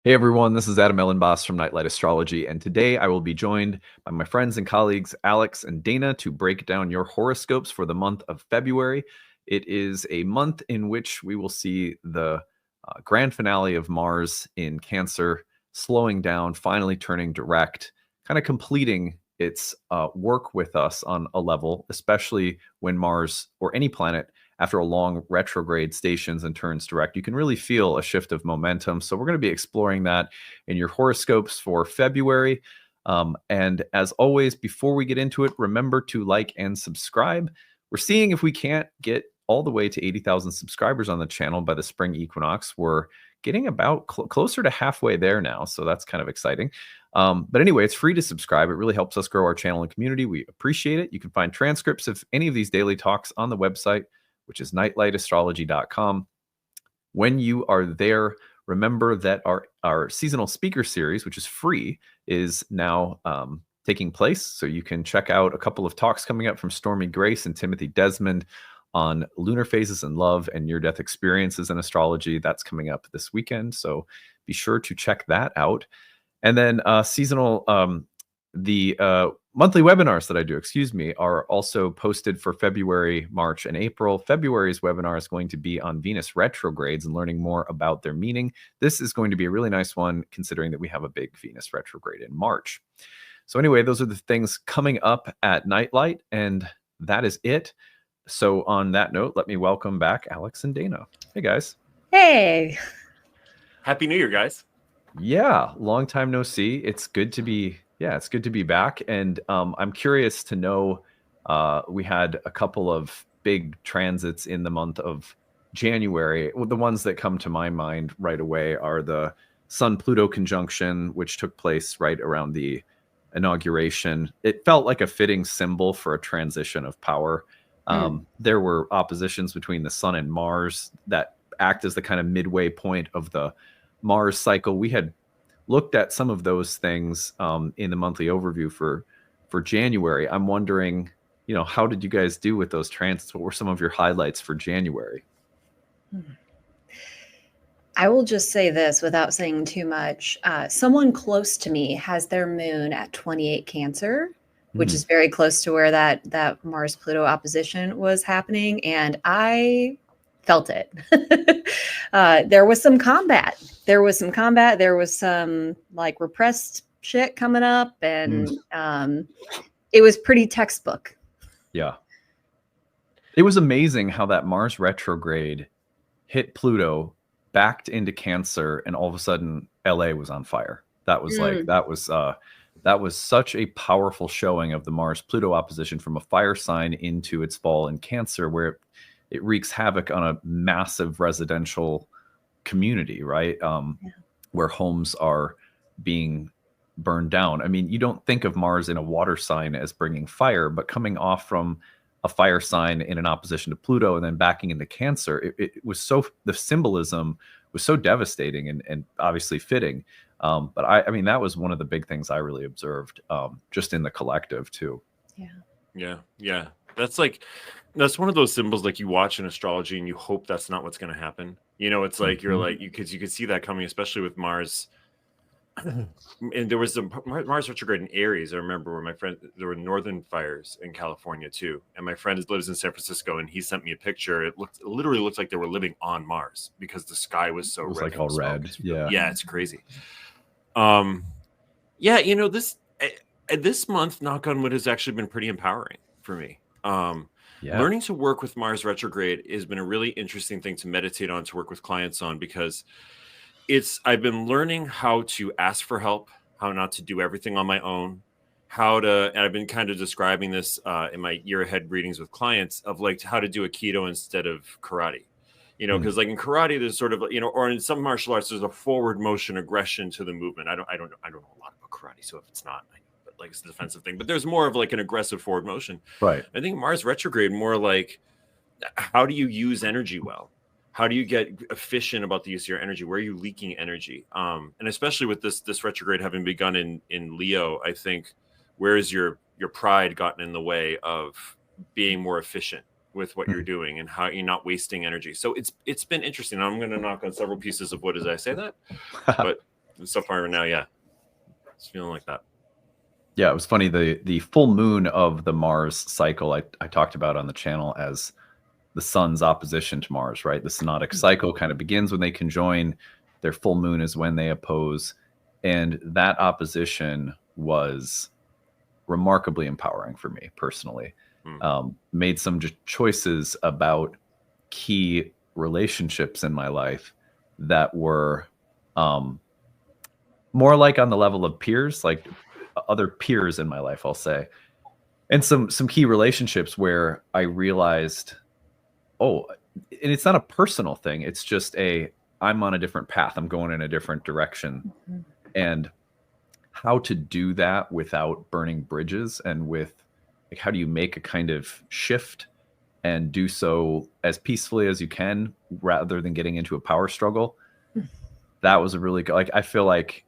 Hey everyone, this is Adam Elenbaas from Nightlight Astrology, and today I will be joined by my friends and colleagues Alex and Dana to break down your horoscopes for the month of February. It is a month in which we will see the grand finale of Mars in Cancer slowing down, finally turning direct, kind of completing its work with us on a level, especially when Mars or any planet after a long retrograde stations and turns direct. You can really feel a shift of momentum. So we're going to be exploring that in your horoscopes for February. And as always, before we get into it, remember to like and subscribe. We're seeing if we can't get all the way to 80,000 subscribers on the channel by the spring equinox. We're getting about closer to halfway there now. So that's kind of exciting. But anyway, it's free to subscribe. It really helps us grow our channel and community. We appreciate it. You can find transcripts of any of these daily talks on the website, which is nightlightastrology.com. When you are there, remember that our seasonal speaker series, which is free, is now taking place. So you can check out a couple of talks coming up from Stormy Grace and Timothy Desmond on lunar phases in love and near-death experiences in astrology. That's coming up this weekend. So be sure to check that out. And then the monthly webinars that I do, are also posted for February, March, and April. February's webinar is going to be on Venus retrogrades and learning more about their meaning. This is going to be a really nice one, considering that we have a big Venus retrograde in March. So anyway, those are the things coming up at Nightlight, and that is it. So on that note, let me welcome back Alex and Dana. Hey, guys. Hey. Happy New Year, guys. Yeah, long time no see. It's good to be back. And I'm curious to know, we had a couple of big transits in the month of January. Well, the ones that come to my mind right away are the Sun-Pluto conjunction, which took place right around the inauguration. It felt like a fitting symbol for a transition of power. There were oppositions between the Sun and Mars that act as the kind of midway point of the Mars cycle. We had looked at some of those things in the monthly overview for January. I'm wondering, how did you guys do with those transits? What were some of your highlights for January? I will just say this without saying too much. Someone close to me has their moon at 28 Cancer, which is very close to where that Mars-Pluto opposition was happening. And I felt it. There was some combat. There was some like repressed shit coming up, and it was pretty textbook. Yeah. It was amazing how that Mars retrograde hit Pluto, backed into Cancer, and all of a sudden LA was on fire. That was that was such a powerful showing of the Mars-Pluto opposition from a fire sign into its fall in Cancer, where it wreaks havoc on a massive residential community, right? Where homes are being burned down. I mean, you don't think of Mars in a water sign as bringing fire, but coming off from a fire sign in an opposition to Pluto and then backing into Cancer, it was so, the symbolism was so devastating and obviously fitting. But I mean, that was one of the big things I really observed, just in the collective too. Yeah. That's one of those symbols, like you watch in astrology and you hope that's not what's going to happen. It's like you're like, you could see that coming, especially with Mars. And there was the Mars retrograde in Aries. I remember where there were northern fires in California too. And my friend lives in San Francisco, and he sent me a picture. It literally looked like they were living on Mars because the sky was so red. Like all red. Yeah, it's crazy. This month, knock on wood, has actually been pretty empowering for me. Learning to work with Mars retrograde has been a really interesting thing to meditate on, to work with clients on, because I've been learning how to ask for help, how not to do everything on my own, and I've been kind of describing this in my year ahead readings with clients, of like how to do Aikido instead of karate. Because like in karate, there's sort of, or in some martial arts, there's a forward motion aggression to the movement. I don't know a lot about karate, so if it's not, but like it's a defensive thing. But there's more of like an aggressive forward motion. Right. I think Mars retrograde more like, how do you use energy well? How do you get efficient about the use of your energy? Where are you leaking energy? And especially with this retrograde having begun in Leo, I think, where is your pride gotten in the way of being more efficient with what you're doing, and how you're not wasting energy? So it's been interesting. I'm going to knock on several pieces of wood as I say that, but so far now, yeah, it's feeling like that. Yeah, it was funny. The full moon of the Mars cycle I talked about on the channel as the sun's opposition to Mars, right? The synodic cycle kind of begins when they conjoin. Their full moon is when they oppose. And that opposition was remarkably empowering for me personally. Made some choices about key relationships in my life that were more like on the level of peers, like other peers in my life, I'll say. And some key relationships where I realized, oh, and it's not a personal thing. It's just I'm on a different path. I'm going in a different direction. And how to do that without burning bridges, and with like, how do you make a kind of shift and do so as peacefully as you can rather than getting into a power struggle. That was a really good, like, I feel like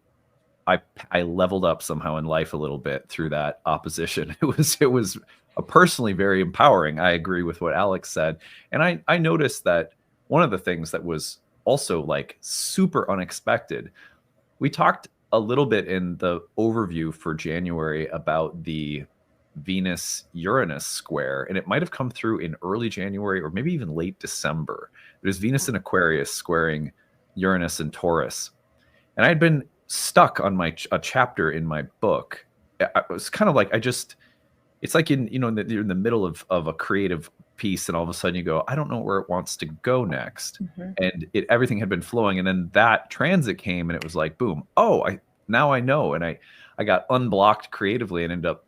I leveled up somehow in life a little bit through that opposition. It was a personally very empowering. I agree with what Alex said. And I noticed that one of the things that was also like super unexpected, we talked a little bit in the overview for January about the Venus-Uranus square, and it might have come through in early January or maybe even late December. There's Venus in Aquarius squaring Uranus and Taurus. And I had been stuck on a chapter in my book. I was kind of like, it's like you're in the middle of a creative piece, and all of a sudden you go, I don't know where it wants to go next. And everything had been flowing, and then that transit came, and it was like, boom, now I know. And I got unblocked creatively and ended up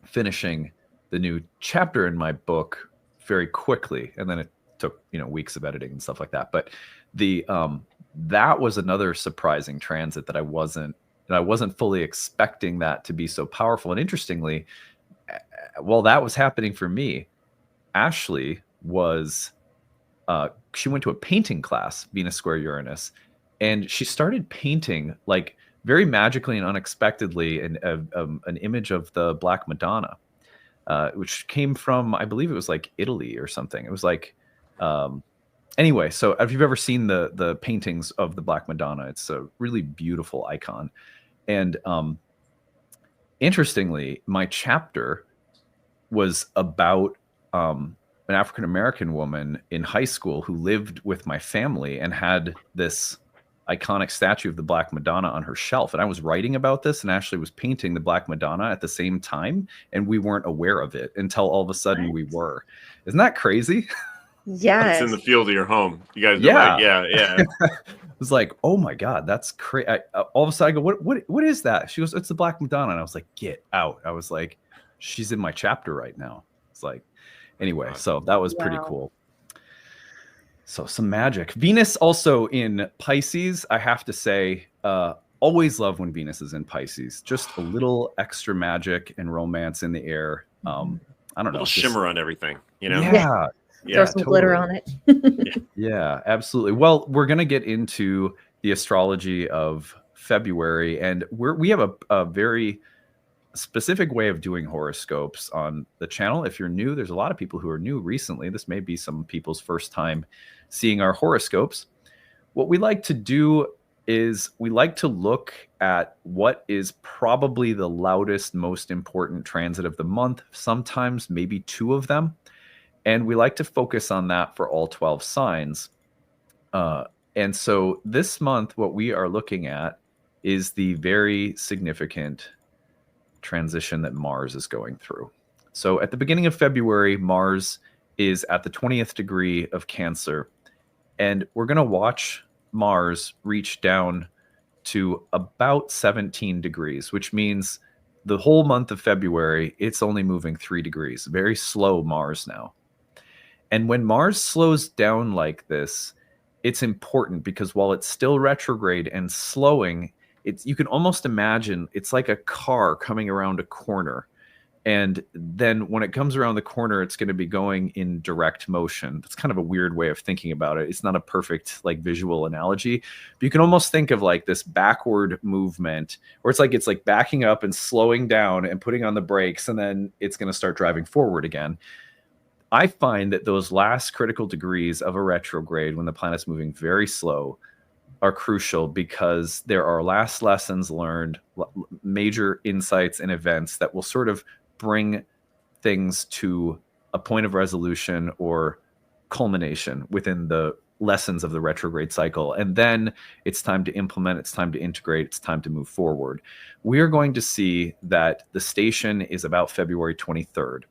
finishing the new chapter in my book very quickly. And then it took, weeks of editing and stuff like that. But that was another surprising transit that I wasn't fully expecting that to be so powerful. And interestingly, while that was happening for me, Ashley she went to a painting class, Venus square Uranus, and she started painting like very magically and unexpectedly an image of the Black Madonna, which came from, I believe it was like Italy or something. It was like, anyway, so if you've ever seen the paintings of the Black Madonna, it's a really beautiful icon. And interestingly, my chapter was about an African-American woman in high school who lived with my family and had this iconic statue of the Black Madonna on her shelf. And I was writing about this, and Ashley was painting the Black Madonna at the same time, and we weren't aware of it until all of a sudden we were. Isn't that crazy? Yes. It's in the field of your home. You guys know that? Yeah. It was like, oh my God, that's crazy. All of a sudden I go, what is that? She goes, it's the Black Madonna. And I was like, get out. I was like, she's in my chapter right now. It's like, anyway, so that was pretty cool. So some magic. Venus also in Pisces, I have to say, always love when Venus is in Pisces. Just a little extra magic and romance in the air. I don't know. A little shimmer on everything, Yeah. Throw some glitter on it. Yeah, absolutely. Well, we're going to get into the astrology of February, and we have a very specific way of doing horoscopes on the channel. If you're new, there's a lot of people who are new recently. This may be some people's first time seeing our horoscopes. What we like to do is we like to look at what is probably the loudest, most important transit of the month, sometimes maybe two of them. And we like to focus on that for all 12 signs. And so this month, what we are looking at is the very significant transition that Mars is going through. So at the beginning of February, Mars is at the 20th degree of Cancer. And we're going to watch Mars reach down to about 17 degrees, which means the whole month of February, it's only moving 3 degrees. Very slow Mars now. And when Mars slows down like this, it's important because while it's still retrograde and slowing, you can almost imagine it's like a car coming around a corner. And then when it comes around the corner, it's going to be going in direct motion. That's kind of a weird way of thinking about it. It's not a perfect like visual analogy, but you can almost think of like this backward movement, or it's like backing up and slowing down and putting on the brakes, and then it's going to start driving forward again. I find that those last critical degrees of a retrograde, when the planet's moving very slow, are crucial because there are last lessons learned, major insights and events that will sort of bring things to a point of resolution or culmination within the lessons of the retrograde cycle. And then it's time to implement, it's time to integrate, it's time to move forward. We are going to see that the station is about February 23rd.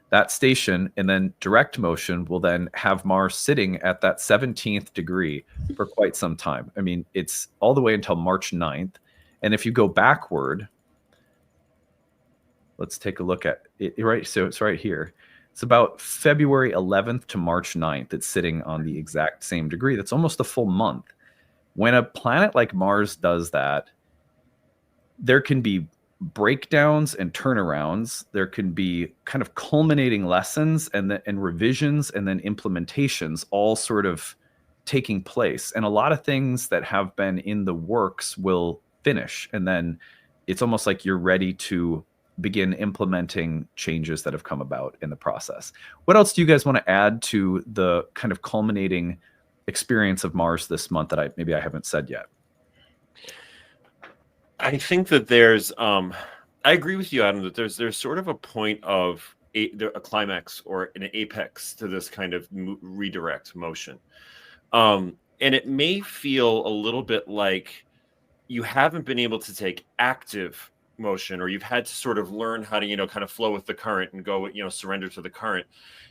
That station and then direct motion will then have Mars sitting at that 17th degree for quite some time. I mean, it's all the way until March 9th. And if you go backward, let's take a look at it, right? So it's right here. It's about February 11th to March 9th. It's sitting on the exact same degree. That's almost a full month. When a planet like Mars does that, there can be breakdowns and turnarounds. There can be kind of culminating lessons and revisions and then implementations all sort of taking place. And a lot of things that have been in the works will finish. And then it's almost like you're ready to begin implementing changes that have come about in the process. What else do you guys want to add to the kind of culminating experience of Mars this month that I haven't said yet? I think that there's, I agree with you, Adam, that there's sort of a point of a climax or an apex to this kind of redirect motion. And it may feel a little bit like you haven't been able to take active motion, or you've had to sort of learn how to, kind of flow with the current and go, surrender to the current.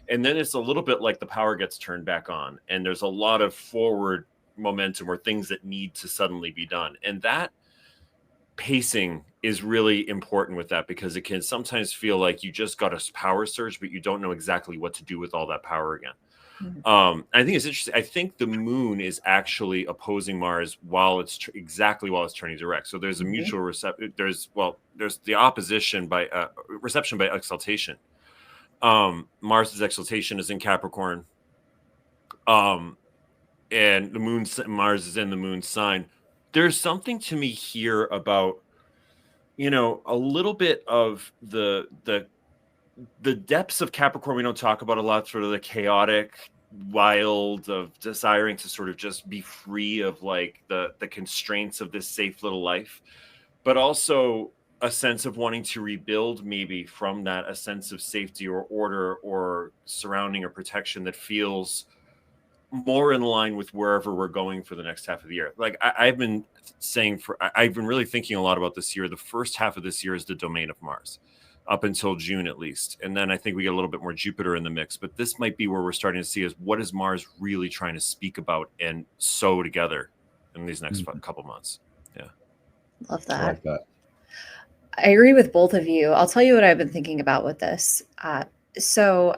And then it's a little bit like the power gets turned back on and there's a lot of forward momentum or things that need to suddenly be done. And that pacing is really important with that, because it can sometimes feel like you just got a power surge, but you don't know exactly what to do with all that power again. I think it's interesting. I think the moon is actually opposing Mars while it's while it's turning direct. So there's a mutual reception. There's the opposition by reception by exaltation. Mars's exaltation is in Capricorn, and Mars is in the moon's sign. There's something to me here about, a little bit of the depths of Capricorn we don't talk about a lot, sort of the chaotic, wild of desiring to sort of just be free of like the constraints of this safe little life, but also a sense of wanting to rebuild maybe from that, a sense of safety or order or surrounding or protection that feels more in line with wherever we're going for the next half of the year. Like I've been really thinking a lot about this year. The first half of this year is the domain of Mars, up until June at least. And then I think we get a little bit more Jupiter in the mix, but this might be where we're starting to see is what is Mars really trying to speak about and sew together in these next couple months. Yeah. Love that. I like that. I agree with both of you. I'll tell you what I've been thinking about with this. So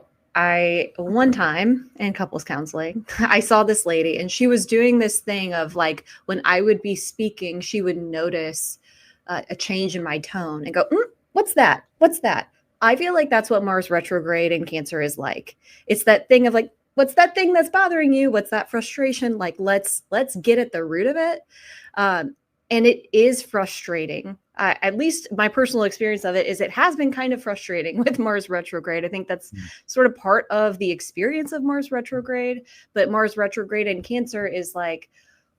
one time in couples counseling, I saw this lady and she was doing this thing of like, when I would be speaking, she would notice a change in my tone and go, what's that? What's that? I feel like that's what Mars retrograde in Cancer is like. It's that thing of like, what's that thing that's bothering you? What's that frustration? Like, let's get at the root of it. And it is frustrating. At least my personal experience of it is it has been kind of frustrating with Mars retrograde. I think that's sort of part of the experience of Mars retrograde. But Mars retrograde in Cancer is like,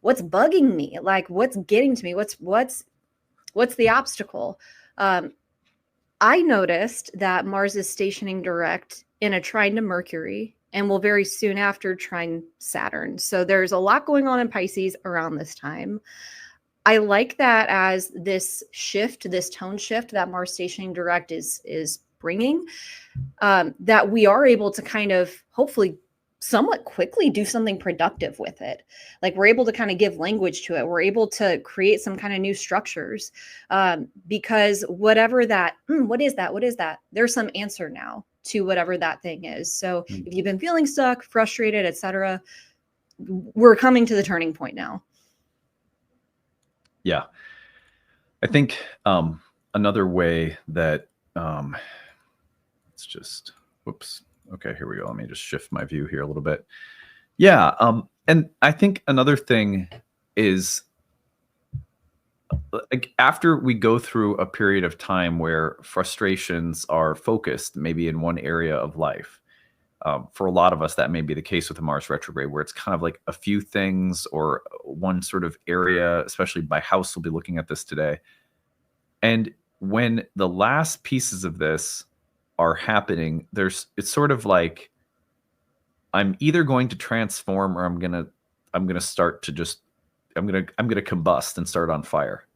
what's bugging me? Like, what's getting to me? What's the obstacle? I noticed that Mars is stationing direct in a trine to Mercury and will very soon after trine Saturn. So there's a lot going on in Pisces around this time. I like that as this shift, this tone shift that Mars stationing direct is bringing, that we are able to kind of hopefully somewhat quickly do something productive with it. Like we're able to kind of give language to it. We're able to create some kind of new structures, because whatever that, what is that? There's some answer now to whatever that thing is. So if you've been feeling stuck, frustrated, etc., we're coming to the turning point now. Yeah. I think another way that it's just, whoops. Okay, here we go. Let me just shift my view here a little bit. Yeah. And I think another thing is like after we go through a period of time where frustrations are focused maybe in one area of life, For a lot of us, that may be the case with the Mars retrograde, where it's kind of like a few things or one sort of area, especially by house. We'll be looking at this today. And when the last pieces of this are happening, it's sort of like I'm either going to transform or I'm gonna start to just I'm gonna combust and start on fire.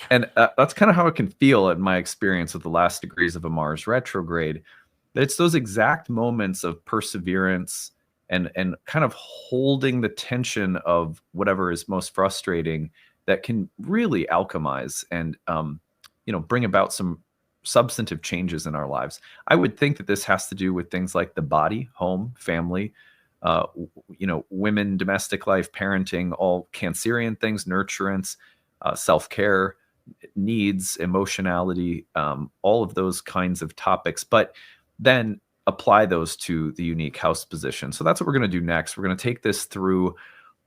And that's kind of how it can feel in my experience with the last degrees of a Mars retrograde. It's those exact moments of perseverance and kind of holding the tension of whatever is most frustrating that can really alchemize and bring about some substantive changes in our lives. I would think that this has to do with things like the body, home, family, women, domestic life, parenting, all Cancerian things, nurturance, self-care, needs, emotionality, all of those kinds of topics, but then apply those to the unique house position. So that's what we're going to do next. We're going to take this through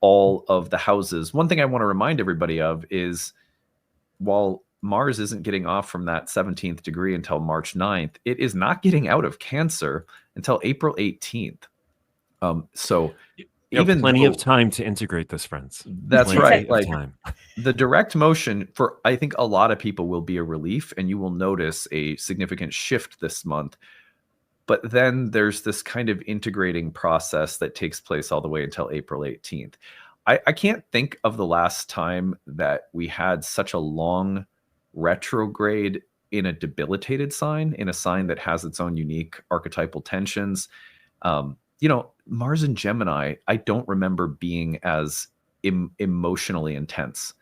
all of the houses. One thing I want to remind everybody of is while Mars isn't getting off from that 17th degree until March 9th, it is not getting out of Cancer until April 18th. So you have even plenty of time to integrate this, friends. That's right. Like time. The direct motion for, I think, a lot of people will be a relief, and you will notice a significant shift this month. But then there's this kind of integrating process that takes place all the way until April 18th. I can't think of the last time that we had such a long retrograde in a debilitated sign, in a sign that has its own unique archetypal tensions. Mars in Gemini, I don't remember being as emotionally intense.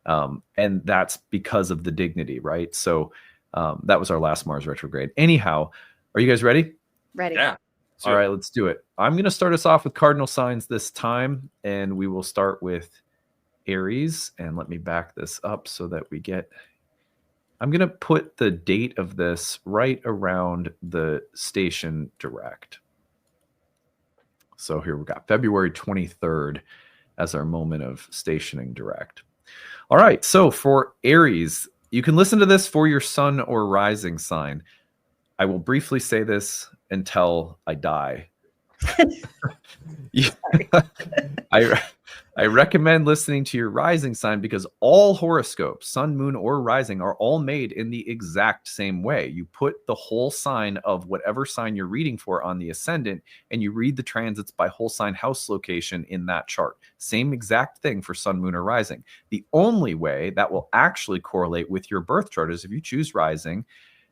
And that's because of the dignity, right? So that was our last Mars retrograde. Anyhow, are you guys ready? Ready. Yeah. All right, let's do it. I'm going to start us off with cardinal signs this time, and we will start with Aries. And let me back this up so that I'm going to put the date of this right around the station direct. So here we got February 23rd as our moment of stationing direct. All right, so for Aries, you can listen to this for your sun or rising sign. I will briefly say this until I die. I recommend listening to your rising sign because all horoscopes, sun, moon, or rising, are all made in the exact same way. You put the whole sign of whatever sign you're reading for on the ascendant, and you read the transits by whole sign house location in that chart. Same exact thing for sun, moon, or rising. The only way that will actually correlate with your birth chart is if you choose rising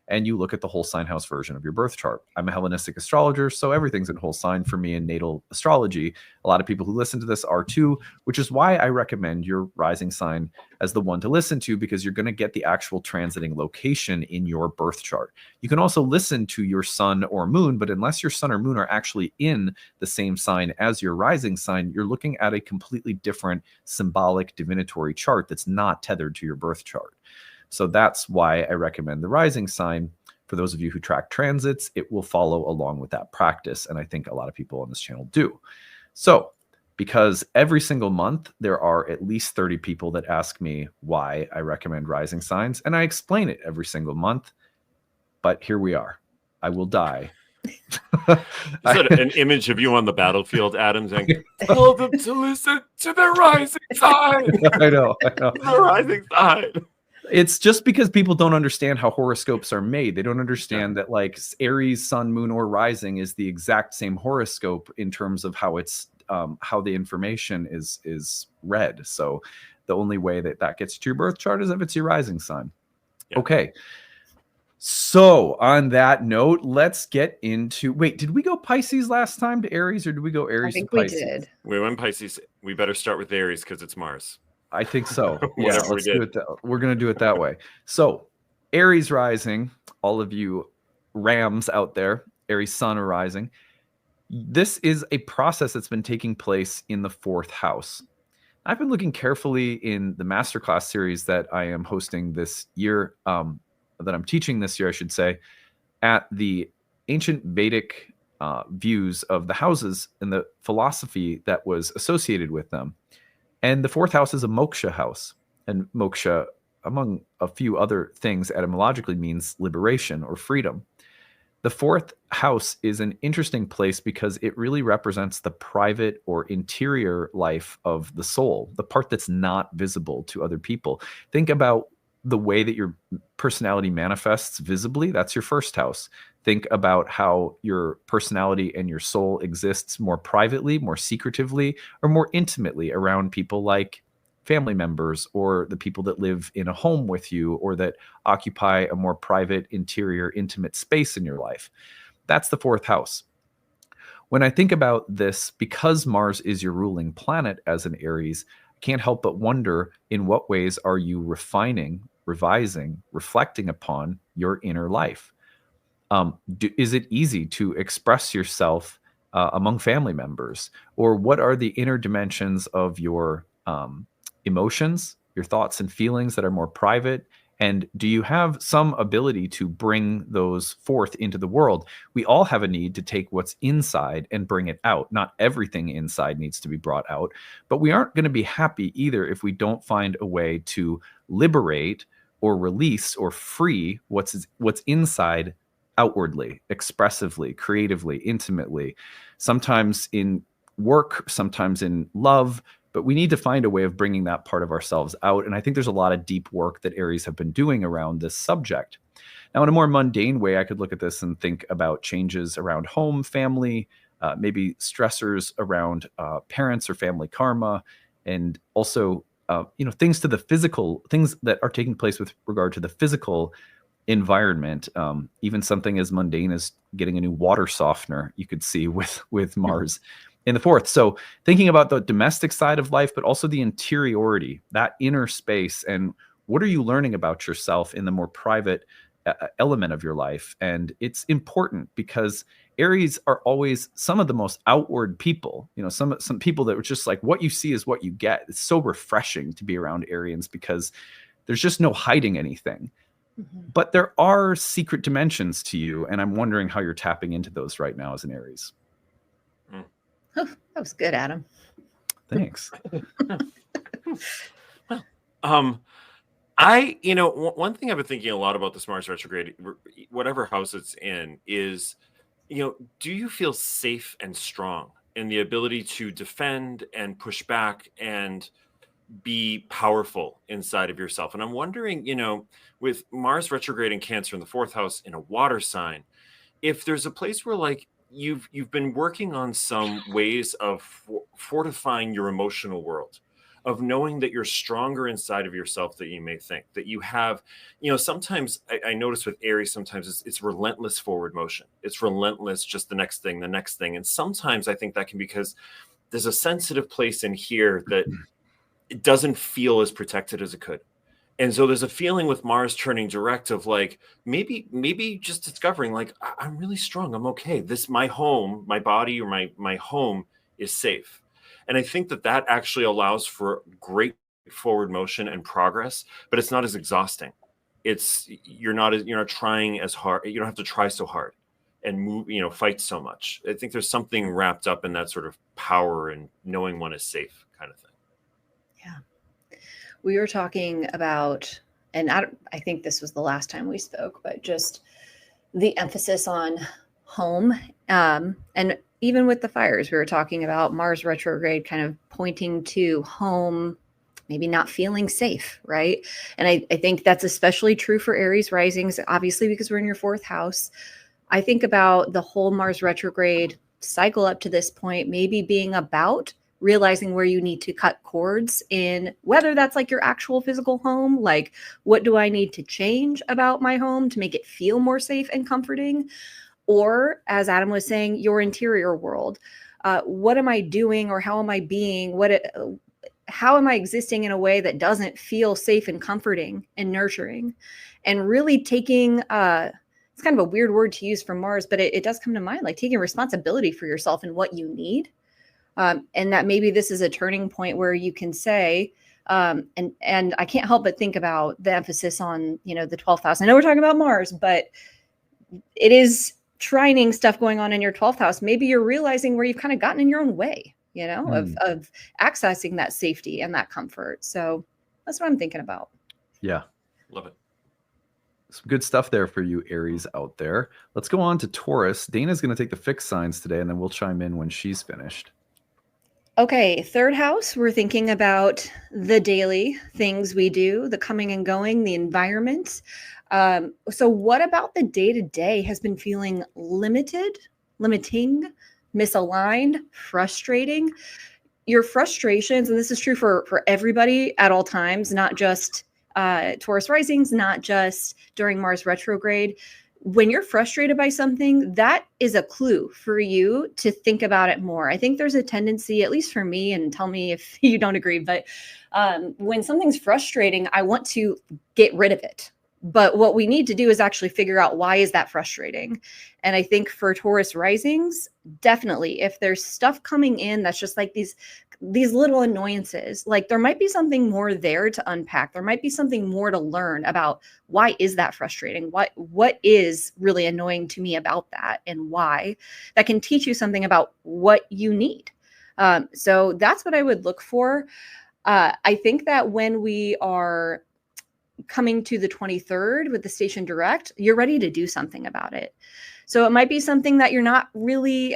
and you look at the whole sign house version of your birth chart. I'm a Hellenistic astrologer, so everything's in whole sign for me in natal astrology. A lot of people who listen to this are too, which is why I recommend your rising sign as the one to listen to, because you're going to get the actual transiting location in your birth chart. You can also listen to your sun or moon, but unless your sun or moon are actually in the same sign as your rising sign, you're looking at a completely different symbolic divinatory chart that's not tethered to your birth chart. So that's why I recommend the rising sign. For those of you who track transits, it will follow along with that practice. And I think a lot of people on this channel do. So because every single month, there are at least 30 people that ask me why I recommend rising signs. And I explain it every single month. But here we are. I will die. Is that an image of you on the battlefield, Adam, saying, tell them to listen to the rising sign? I know. The rising sign. It's just because people don't understand how horoscopes are made. They don't understand that like Aries, sun, moon, or rising is the exact same horoscope in terms of how it's how the information is read. So the only way that gets to your birth chart is if it's your rising sign. Yeah. Okay. So on that note, let's get into, wait, did we go Pisces last time to Aries, or did we go Aries to Pisces? We did. We went Pisces. We better start with Aries because it's Mars. I think so. Yeah, let's do it. We're going to do it that way. So Aries rising, all of you Rams out there, Aries sun or rising. This is a process that's been taking place in the 4th house. I've been looking carefully in the masterclass series that I am hosting this year, that I'm teaching this year, I should say, at the ancient Vedic views of the houses and the philosophy that was associated with them. And the 4th house is a moksha house. And moksha, among a few other things, etymologically means liberation or freedom. The fourth house is an interesting place because it really represents the private or interior life of the soul, the part that's not visible to other people. Think about the way that your personality manifests visibly. That's your first house. Think about how your personality and your soul exists more privately, more secretively, or more intimately around people like family members or the people that live in a home with you or that occupy a more private, interior, intimate space in your life. That's the fourth house. When I think about this, because Mars is your ruling planet as an Aries, I can't help but wonder, in what ways are you refining, revising, reflecting upon your inner life? Is it easy to express yourself among family members? Or what are the inner dimensions of your emotions, your thoughts and feelings that are more private? And do you have some ability to bring those forth into the world? We all have a need to take what's inside and bring it out. Not everything inside needs to be brought out, but we aren't going to be happy either if we don't find a way to liberate or release or free what's inside outwardly, expressively, creatively, intimately, sometimes in work, sometimes in love, but we need to find a way of bringing that part of ourselves out. And I think there's a lot of deep work that Aries have been doing around this subject. Now, in a more mundane way, I could look at this and think about changes around home, family, maybe stressors around parents or family karma, and also things to the physical, things that are taking place with regard to the physical environment. Even something as mundane as getting a new water softener, you could see with Mars in the fourth. So thinking about the domestic side of life, but also the interiority, that inner space, and what are you learning about yourself in the more private element of your life? And it's important because Aries are always some of the most outward people. Some people that were just like, what you see is what you get. It's so refreshing to be around Arians because there's just no hiding anything. Mm-hmm. But there are secret dimensions to you, and I'm wondering how you're tapping into those right now as an Aries. Oh, that was good, Adam. Thanks. One thing I've been thinking a lot about this Mars retrograde, whatever house it's in, is, do you feel safe and strong in the ability to defend and push back and be powerful inside of yourself? And I'm wondering, with Mars retrograde in Cancer in the fourth house in a water sign, if there's a place where like you've been working on some ways of fortifying your emotional world, of knowing that you're stronger inside of yourself than you may think, that you have, sometimes I notice with Aries, sometimes it's relentless forward motion. It's relentless, just the next thing. And sometimes I think that can be because there's a sensitive place in here that it doesn't feel as protected as it could. And so there's a feeling with Mars turning direct of like, maybe just discovering like, I'm really strong. I'm okay. My home, my body, or my home is safe. And I think that actually allows for great forward motion and progress, but it's not as exhausting. You're not trying as hard. You don't have to try so hard and move, fight so much. I think there's something wrapped up in that sort of power and knowing one is safe kind of thing. Yeah. We were talking about, and I think this was the last time we spoke, but just the emphasis on home. And even with the fires, we were talking about Mars retrograde kind of pointing to home, maybe not feeling safe, right? And I think that's especially true for Aries risings, obviously, because we're in your fourth house. I think about the whole Mars retrograde cycle up to this point, maybe being about realizing where you need to cut cords in, whether that's like your actual physical home, like what do I need to change about my home to make it feel more safe and comforting? Or as Adam was saying, your interior world. What am I doing or how am I being? How am I existing in a way that doesn't feel safe and comforting and nurturing? And really taking, it's kind of a weird word to use from Mars, but it does come to mind, like taking responsibility for yourself and what you need. And that maybe this is a turning point where you can say, and I can't help but think about the emphasis on, the 12th house. I know we're talking about Mars, but it is trining stuff going on in your 12th house. Maybe you're realizing where you've kind of gotten in your own way, of accessing that safety and that comfort. So that's what I'm thinking about. Yeah. Love it. Some good stuff there for you Aries out there. Let's go on to Taurus. Dana's going to take the fixed signs today, and then we'll chime in when she's finished. Okay, third house, we're thinking about the daily things we do, the coming and going, the environment. So what about the day-to-day has been feeling limiting, misaligned, frustrating? Your frustrations, and this is true for everybody at all times, not just Taurus risings, not just during Mars retrograde. When you're frustrated by something, that is a clue for you to think about it more. I think there's a tendency, at least for me, and tell me if you don't agree, but when something's frustrating, I want to get rid of it. But what we need to do is actually figure out, why is that frustrating? And I think for Taurus risings, definitely, if there's stuff coming in that's just like these little annoyances, like there might be something more there to unpack. There might be something more to learn about, why is that frustrating? What is really annoying to me about that, and why? That can teach you something about what you need. So that's what I would look for. I think that when we are coming to the 23rd with the station direct, you're ready to do something about it. So it might be something that you're not really,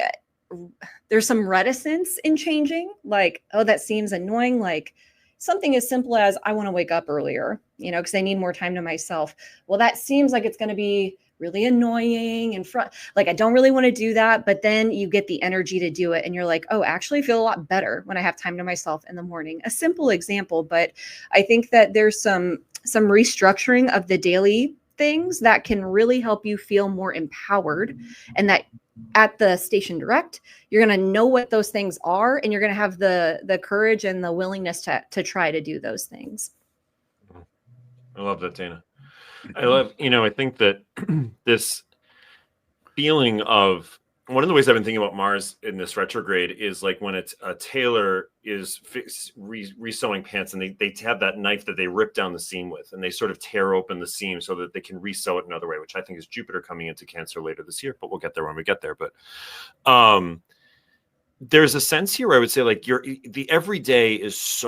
there's some reticence in changing, like, oh, that seems annoying. Like something as simple as, I want to wake up earlier, because I need more time to myself. Well, that seems like it's going to be really annoying and like, I don't really want to do that. But then you get the energy to do it. And you're like, oh, actually I feel a lot better when I have time to myself in the morning. A simple example, but I think that there's some restructuring of the daily things that can really help you feel more empowered, and that at the station direct, you're going to know what those things are, and you're going to have the courage and the willingness to try to do those things. I love that, Dana. I think that this feeling of, one of the ways I've been thinking about Mars in this retrograde is like when it's a tailor is resewing pants, and they have that knife that they rip down the seam with, and they sort of tear open the seam so that they can resew it another way, which I think is Jupiter coming into Cancer later this year, but we'll get there when we get there. But there's a sense here where I would say, like, the everyday is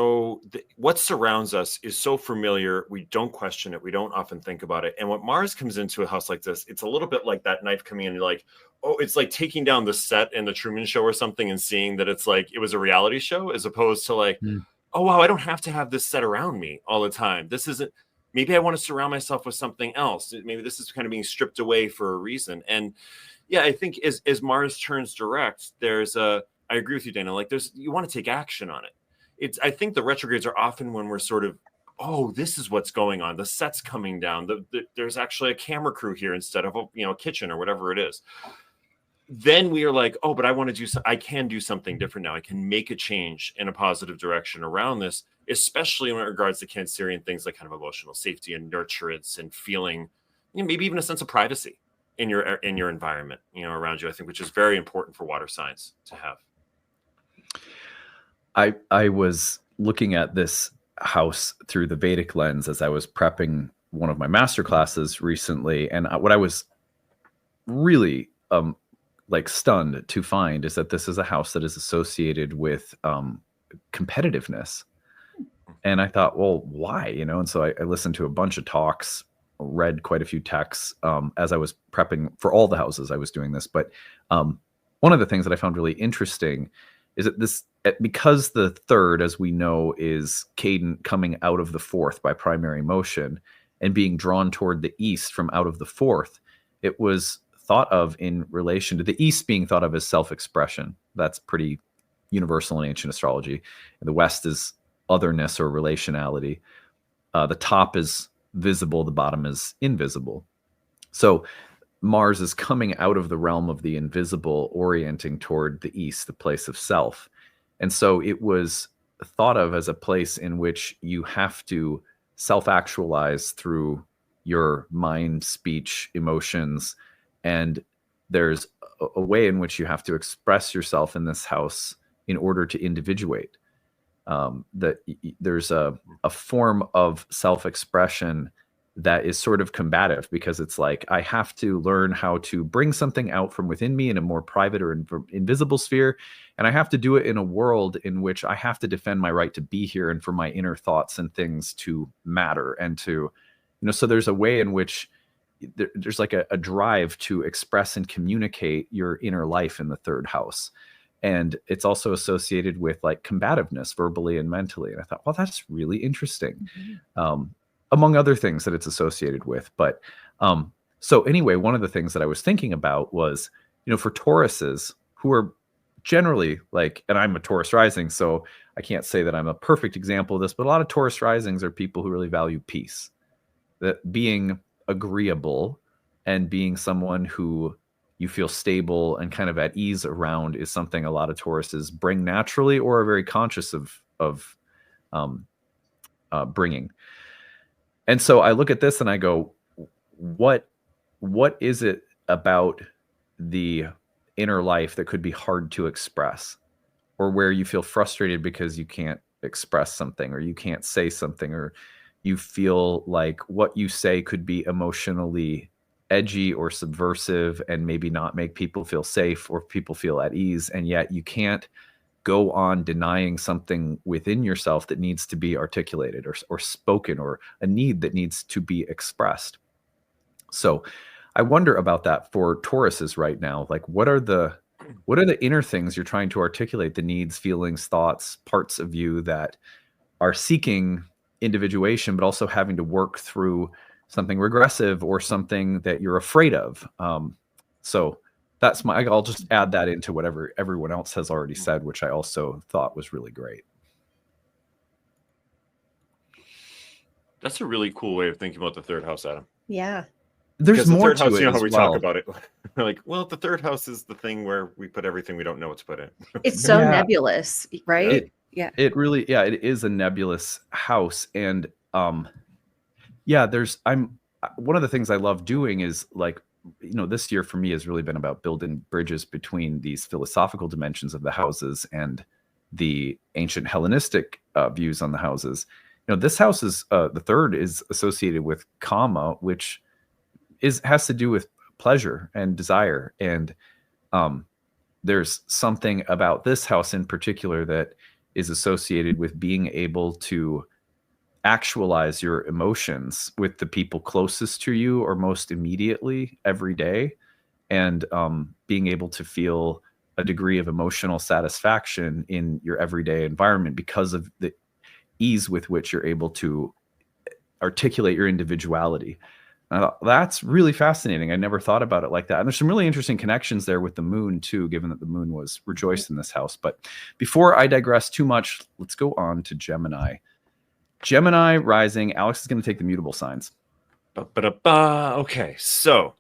what surrounds us is so familiar. We don't question it. We don't often think about it. And when Mars comes into a house like this, it's a little bit like that knife coming in. You're like, oh, it's like taking down the set in the Truman Show or something and seeing that it's like, it was a reality show, as opposed to like, oh, wow, I don't have to have this set around me all the time. This isn't, maybe I want to surround myself with something else. Maybe this is kind of being stripped away for a reason. And yeah, I think as Mars turns direct, I agree with you, Dana. Like, you want to take action on it. I think the retrogrades are often when we're sort of, oh, this is what's going on. The set's coming down. There's actually a camera crew here instead of a kitchen or whatever it is. Then we are like, oh, but I can do something different now. I can make a change in a positive direction around this, especially when it regards to Cancerian things like kind of emotional safety and nurturance and feeling, maybe even a sense of privacy in your environment, around you, I think, which is very important for water signs to have. I was looking at this house through the Vedic lens as I was prepping one of my master classes recently. And what I was really stunned to find is that this is a house that is associated with competitiveness. And I thought, well, why? And so I listened to a bunch of talks, read quite a few texts as I was prepping for all the houses I was doing this. But one of the things that I found really interesting is that because the third, as we know, is cadent coming out of the fourth by primary motion and being drawn toward the east from out of the fourth, it was thought of in relation to the east being thought of as self-expression. That's pretty universal in ancient astrology. And the west is otherness or relationality. The top is visible, the bottom is invisible. So Mars is coming out of the realm of the invisible, orienting toward the east, the place of self. And so it was thought of as a place in which you have to self-actualize through your mind, speech, emotions. And there's a way in which you have to express yourself in this house in order to individuate. That there's a form of self-expression that is sort of combative, because it's like, I have to learn how to bring something out from within me in a more private or invisible sphere. And I have to do it in a world in which I have to defend my right to be here and for my inner thoughts and things to matter and to, so there's a way in which there's like a drive to express and communicate your inner life in the third house. And it's also associated with like combativeness verbally and mentally. And I thought, well, that's really interesting. Among other things that it's associated with. But so anyway, one of the things that I was thinking about was, for Tauruses who are generally like, and I'm a Taurus rising, so I can't say that I'm a perfect example of this, but a lot of Taurus risings are people who really value peace, that being agreeable and being someone who you feel stable and kind of at ease around is something a lot of Tauruses bring naturally or are very conscious of bringing. And so I look at this and I go, what is it about the inner life that could be hard to express, or where you feel frustrated because you can't express something, or you can't say something, or you feel like what you say could be emotionally edgy or subversive and maybe not make people feel safe or people feel at ease, and yet you can't go on denying something within yourself that needs to be articulated or spoken, or a need that needs to be expressed. So I wonder about that for Tauruses right now. Like, what are the inner things you're trying to articulate, the needs, feelings, thoughts, parts of you that are seeking individuation, but also having to work through something regressive or something that you're afraid of. So that's I'll just add that into whatever everyone else has already said, which I also thought was really great. That's a really cool way of thinking about the third house, Adam. Yeah. There's more to it. You know how we talk about it. Like, well, the third house is the thing where we put everything we don't know what to put in. It's so nebulous, right? It really, it is a nebulous house. And one of the things I love doing is like, this year for me has really been about building bridges between these philosophical dimensions of the houses and the ancient Hellenistic views on the houses. This house is the third is associated with Kama, which has to do with pleasure and desire. And there's something about this house in particular that is associated with being able to actualize your emotions with the people closest to you or most immediately every day, and being able to feel a degree of emotional satisfaction in your everyday environment because of the ease with which you're able to articulate your individuality. That's really fascinating. I never thought about it like that. And there's some really interesting connections there with the moon too, given that the moon was rejoiced in this house. But before I digress too much, let's go on to Gemini. Gemini rising. Alex is going to take the mutable signs. Okay, so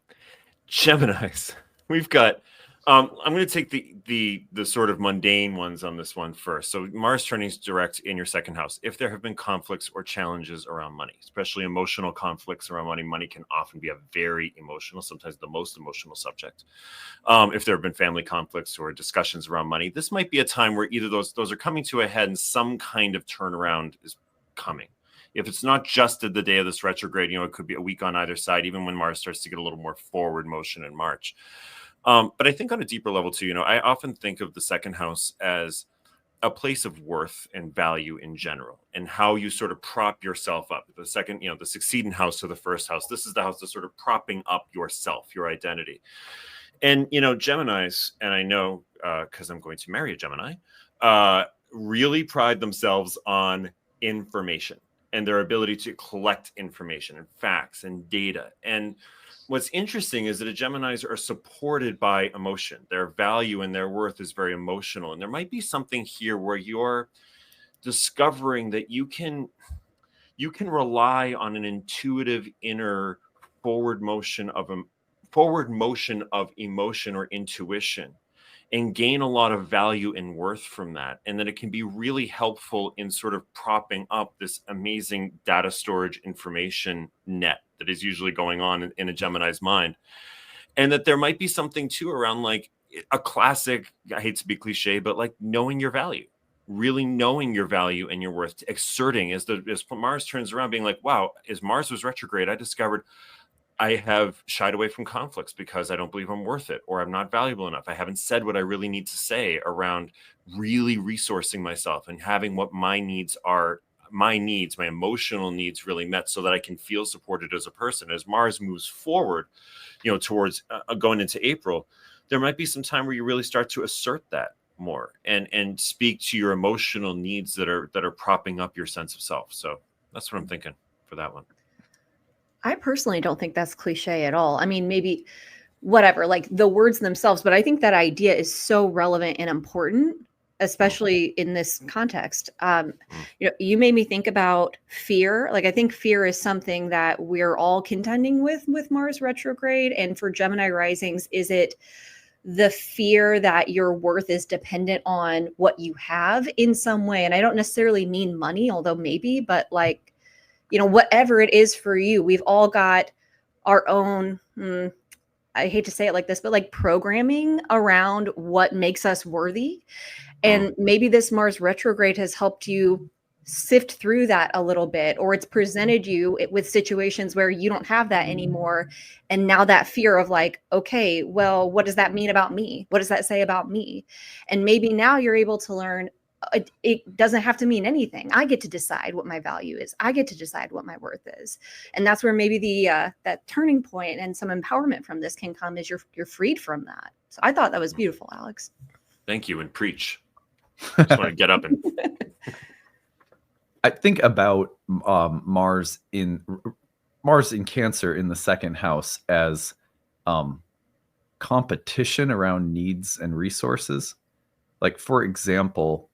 Geminis, we've got. I'm going to take the sort of mundane ones on this one first. So Mars turning direct in your second house. If there have been conflicts or challenges around money, especially emotional conflicts around money, money can often be a very emotional, sometimes the most emotional subject. If there have been family conflicts or discussions around money, this might be a time where either those are coming to a head and some kind of turnaround is coming. If it's not just at the day of this retrograde, it could be a week on either side, even when Mars starts to get a little more forward motion in March. But I think on a deeper level too, I often think of the second house as a place of worth and value in general, and how you sort of prop yourself up. The second, the succeeding house to the first house, this is the house that's sort of propping up yourself, your identity. And, Geminis, and I know because I'm going to marry a Gemini, really pride themselves on information and their ability to collect information and facts and data. And what's interesting is that the Geminis are supported by emotion. Their value and their worth is very emotional. And there might be something here where you're discovering that you can rely on an intuitive inner forward motion of emotion or intuition, and gain a lot of value and worth from that. And that it can be really helpful in sort of propping up this amazing data storage information net that is usually going on in a Gemini's mind. And that there might be something too around like a classic, I hate to be cliche, but like knowing your value, really knowing your value and your worth, exerting as Mars turns around, being like, wow, as Mars was retrograde, I discovered I have shied away from conflicts because I don't believe I'm worth it, or I'm not valuable enough. I haven't said what I really need to say around really resourcing myself and having what my needs are my needs, my emotional needs really met, so that I can feel supported as a person. As Mars moves forward, towards going into April, there might be some time where you really start to assert that more and speak to your emotional needs that are propping up your sense of self. So that's what I'm thinking for that one. I personally don't think that's cliche at all. I mean, maybe whatever, like the words themselves, but I think that idea is so relevant and important, especially in this context. You made me think about fear. Like, I think fear is something that we're all contending with Mars retrograde. And for Gemini risings, is it the fear that your worth is dependent on what you have in some way? And I don't necessarily mean money, although maybe, but like, whatever it is for you, we've all got our own, I hate to say it like this, but like programming around what makes us worthy. And maybe this Mars retrograde has helped you sift through that a little bit, or it's presented you with situations where you don't have that anymore. And now that fear of like, okay, well, what does that mean about me? What does that say about me? And maybe now you're able to learn it doesn't have to mean anything. I get to decide what my value is. I get to decide what my worth is. And that's where maybe the that turning point and some empowerment from this can come, is you're freed from that. So I thought that was beautiful, Alex. Thank you, and preach. I just want to get up and I think about Mars in Cancer in the second house as competition around needs and resources. Like, for example,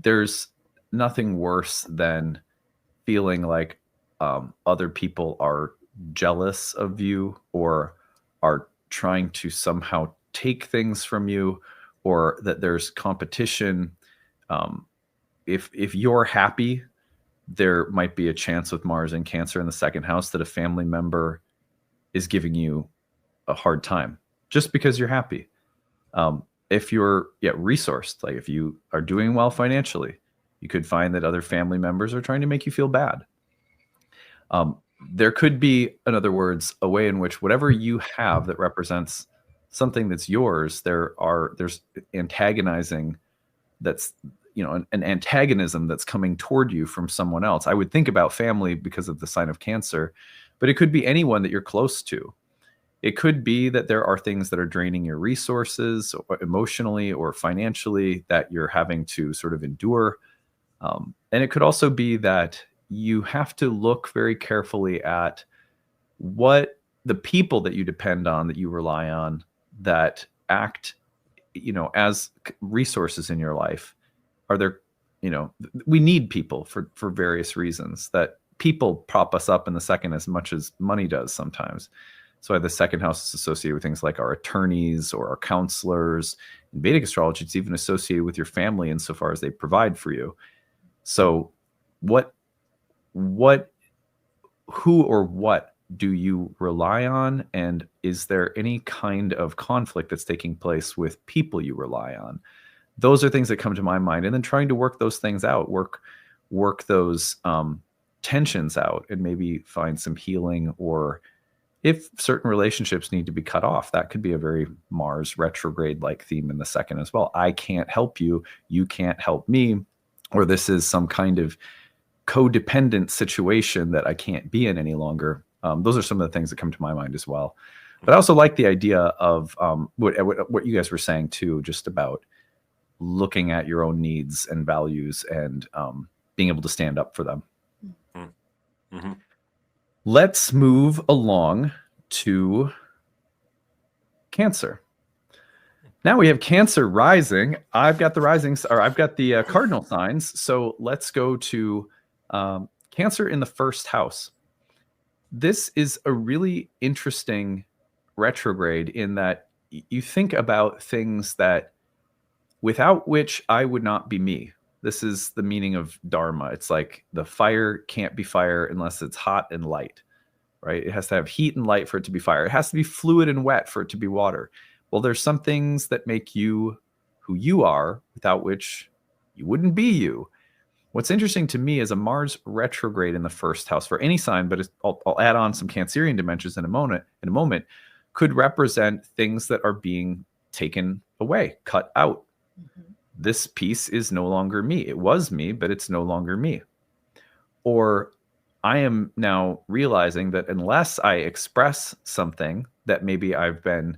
there's nothing worse than feeling like other people are jealous of you, or are trying to somehow take things from you, or that there's competition. If you're happy, there might be a chance with Mars and Cancer in the second house that a family member is giving you a hard time just because you're happy. If you're resourced, like if you are doing well financially, you could find that other family members are trying to make you feel bad. There could be, in other words, a way in which whatever you have that represents something that's yours, there's antagonizing, that's an antagonism that's coming toward you from someone else. I would think about family because of the sign of Cancer, but it could be anyone that you're close to. It could be that there are things that are draining your resources, or emotionally or financially, that you're having to sort of endure. And it could also be that you have to look very carefully at what the people that you depend on, that you rely on, that act, as resources in your life. Are there, we need people for various reasons. That people prop us up in the second as much as money does sometimes. So the second house is associated with things like our attorneys or our counselors. In Vedic astrology, it's even associated with your family insofar as they provide for you. So who or what do you rely on? And is there any kind of conflict that's taking place with people you rely on? Those are things that come to my mind. And then trying to work those things out, work those tensions out, and maybe find some healing. Or if certain relationships need to be cut off, that could be a very Mars retrograde-like theme in the second as well. I can't help you, you can't help me, or this is some kind of codependent situation that I can't be in any longer. Those are some of the things that come to my mind as well. But I also like the idea of what you guys were saying too, just about looking at your own needs and values and being able to stand up for them. Mm-hmm. Let's move along to Cancer. Now we have Cancer rising. I've got the risings, or I've got the cardinal signs. So let's go to Cancer in the first house. This is a really interesting retrograde in that you think about things that without which I would not be me. This is the meaning of Dharma. It's like the fire can't be fire unless it's hot and light, right? It has to have heat and light for it to be fire. It has to be fluid and wet for it to be water. Well, there's some things that make you who you are, without which you wouldn't be you. What's interesting to me is a Mars retrograde in the first house for any sign, but I'll add on some Cancerian dimensions in a moment, could represent things that are being taken away, cut out. this piece is no longer me. It was me, but it's no longer me. Or I am now realizing that unless I express something that maybe I've been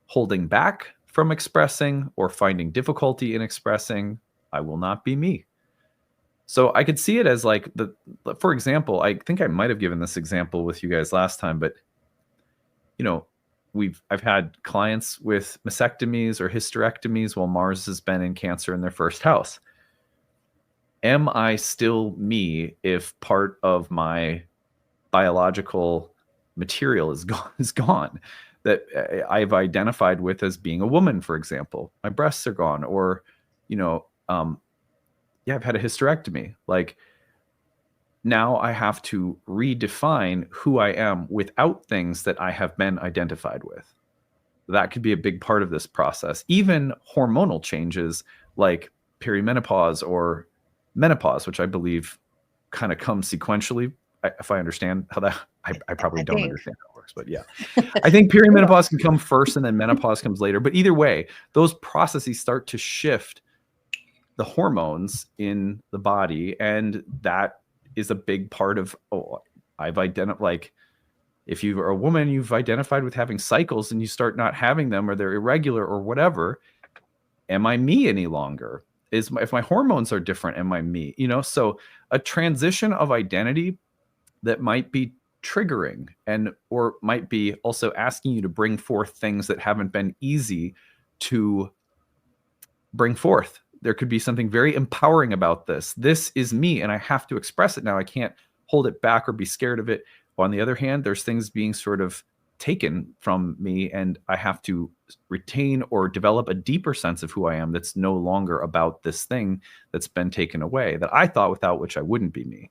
holding back from expressing or finding difficulty in expressing, I will not be me. So I could see it as like for example, I think I might have given this example with you guys last time, but you know, I've had clients with mastectomies or hysterectomies while Mars has been in Cancer in their first house. Am I still me if part of my biological material is gone that I've identified with as being a woman, for example? My breasts are gone, or, I've had a hysterectomy. Like, now I have to redefine who I am without things that I have been identified with. That could be a big part of this process. Even hormonal changes like perimenopause or menopause, which I believe kind of comes sequentially. If I understand how that, I probably don't understand how it works, but yeah. I think perimenopause can come first and then menopause comes later. But either way, those processes start to shift the hormones in the body. And that is a big part of, I've identified, like, if you are a woman, you've identified with having cycles and you start not having them, or they're irregular or whatever. Am I me any longer? If my hormones are different, am I me? So a transition of identity that might be triggering or might be also asking you to bring forth things that haven't been easy to bring forth. There could be something very empowering about this. This is me, and I have to express it now. I can't hold it back or be scared of it. On the other hand, there's things being sort of taken from me, and I have to retain or develop a deeper sense of who I am that's no longer about this thing that's been taken away, that I thought without which I wouldn't be me.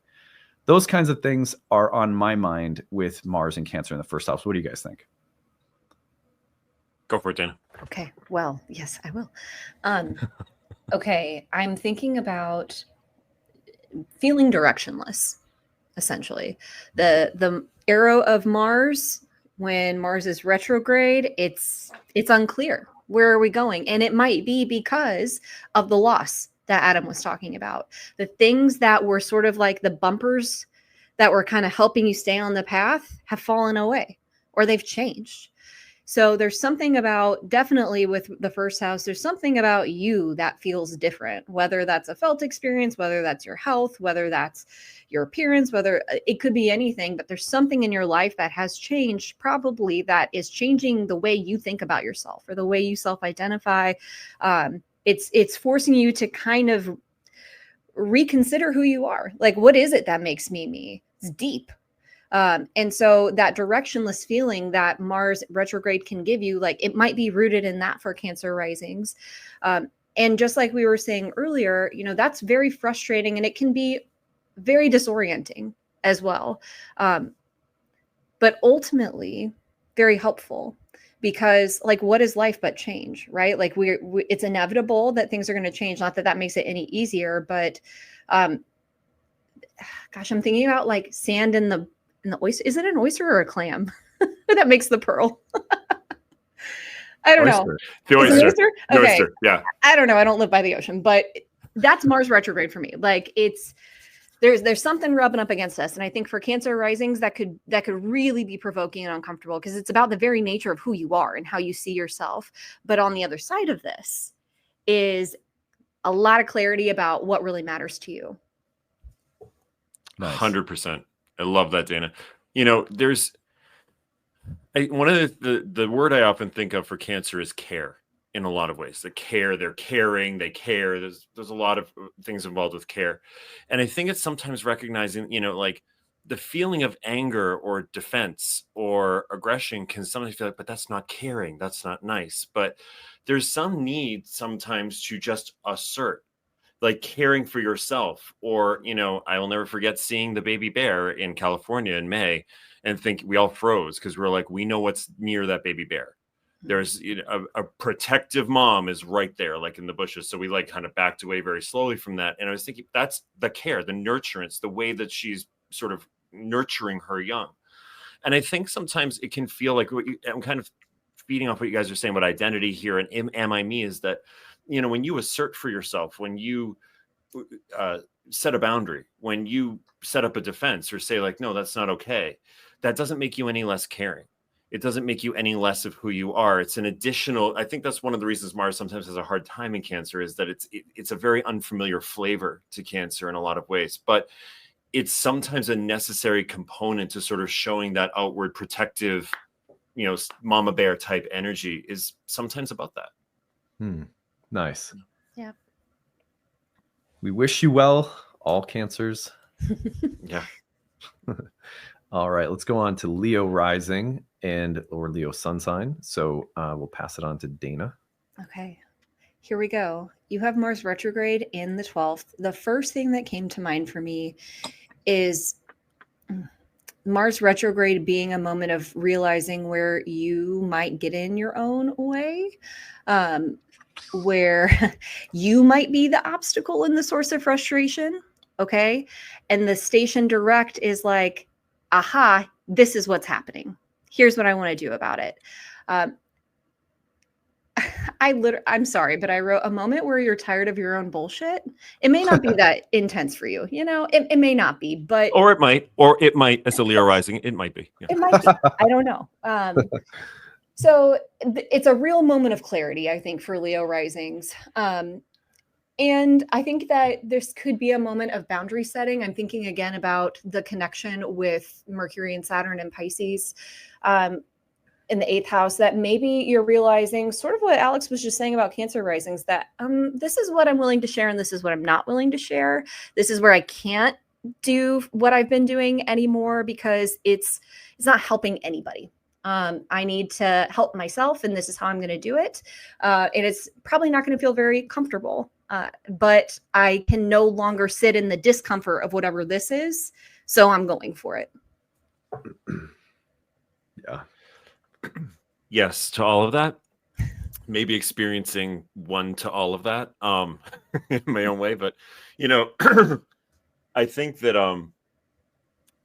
Those kinds of things are on my mind with Mars and Cancer in the first house. What do you guys think? Go for it, Dana. Okay. Well, yes, I will. Okay. I'm thinking about feeling directionless, essentially. The arrow of Mars, when Mars is retrograde, it's unclear. Where are we going? And it might be because of the loss that Adam was talking about. The things that were sort of like the bumpers that were kind of helping you stay on the path have fallen away, or they've changed. So there's something about, definitely with the first house, there's something about you that feels different, whether that's a felt experience, whether that's your health, whether that's your appearance, whether it could be anything, but there's something in your life that has changed, probably that is changing the way you think about yourself or the way you self-identify. It's forcing you to kind of reconsider who you are. Like, what is it that makes me me? It's deep. And so that directionless feeling that Mars retrograde can give you, like, it might be rooted in that for Cancer risings. And just like we were saying earlier, that's very frustrating, and it can be very disorienting as well. But ultimately very helpful, because, like, what is life but change, right? Like, it's inevitable that things are going to change. Not that makes it any easier, but gosh, I'm thinking about like sand in the oyster. Is it an oyster or a clam that makes the pearl? I don't know. The oyster. Oyster? The Okay. oyster. Yeah. I don't know. I don't live by the ocean, but that's Mars retrograde for me. Like, there's something rubbing up against us. And I think for Cancer risings, that could really be provoking and uncomfortable, because it's about the very nature of who you are and how you see yourself. But on the other side of this is a lot of clarity about what really matters to you. Nice. 100%. I love that, Dana. There's one of the word I often think of for Cancer is care, in a lot of ways. They're caring, they care. There's a lot of things involved with care. And I think it's sometimes recognizing, like, the feeling of anger or defense or aggression can sometimes feel like, but that's not caring. That's not nice. But there's some need sometimes to just assert, like, caring for yourself. Or, I will never forget seeing the baby bear in California in May and think we all froze, because we're like, we know what's near that baby bear. There's a protective mom is right there, like in the bushes. So we like kind of backed away very slowly from that. And I was thinking, that's the care, the nurturance, the way that she's sort of nurturing her young. And I think sometimes it can feel like, I'm kind of feeding off what you guys are saying about identity here and am I me, is that when you assert for yourself, when you set a boundary, when you set up a defense or say like, no, that's not okay, that doesn't make you any less caring. It doesn't make you any less of who you are. It's an additional, I think that's one of the reasons Mars sometimes has a hard time in Cancer, is that it's a very unfamiliar flavor to Cancer in a lot of ways, but it's sometimes a necessary component to sort of showing that outward protective, mama bear type energy is sometimes about that. Nice. Yeah. We wish you well, all Cancers. Yeah. All right, let's go on to Leo rising or Leo sun sign. So we'll pass it on to Dana. Okay, here we go. You have Mars retrograde in the 12th. The first thing that came to mind for me is Mars retrograde being a moment of realizing where you might get in your own way, where you might be the obstacle and the source of frustration. Okay. And the station direct is like, aha, this is what's happening. Here's what I want to do about it. I'm sorry, but I wrote a moment where you're tired of your own bullshit. It may not be that intense for you. It may not be, but. Or it might, as a Leo rising, it might be. Yeah. It might be. I don't know. So it's a real moment of clarity, I think, for Leo risings. And I think that this could be a moment of boundary setting. I'm thinking again about the connection with Mercury and Saturn and Pisces in the 8th house, that maybe you're realizing sort of what Alex was just saying about Cancer risings, that this is what I'm willing to share and this is what I'm not willing to share. This is where I can't do what I've been doing anymore because it's not helping anybody. I need to help myself, and this is how I'm going to do it. And it's probably not going to feel very comfortable, but I can no longer sit in the discomfort of whatever this is. So I'm going for it. Yeah. Yes, to all of that. Maybe experiencing one to all of that in my own way. But, I think that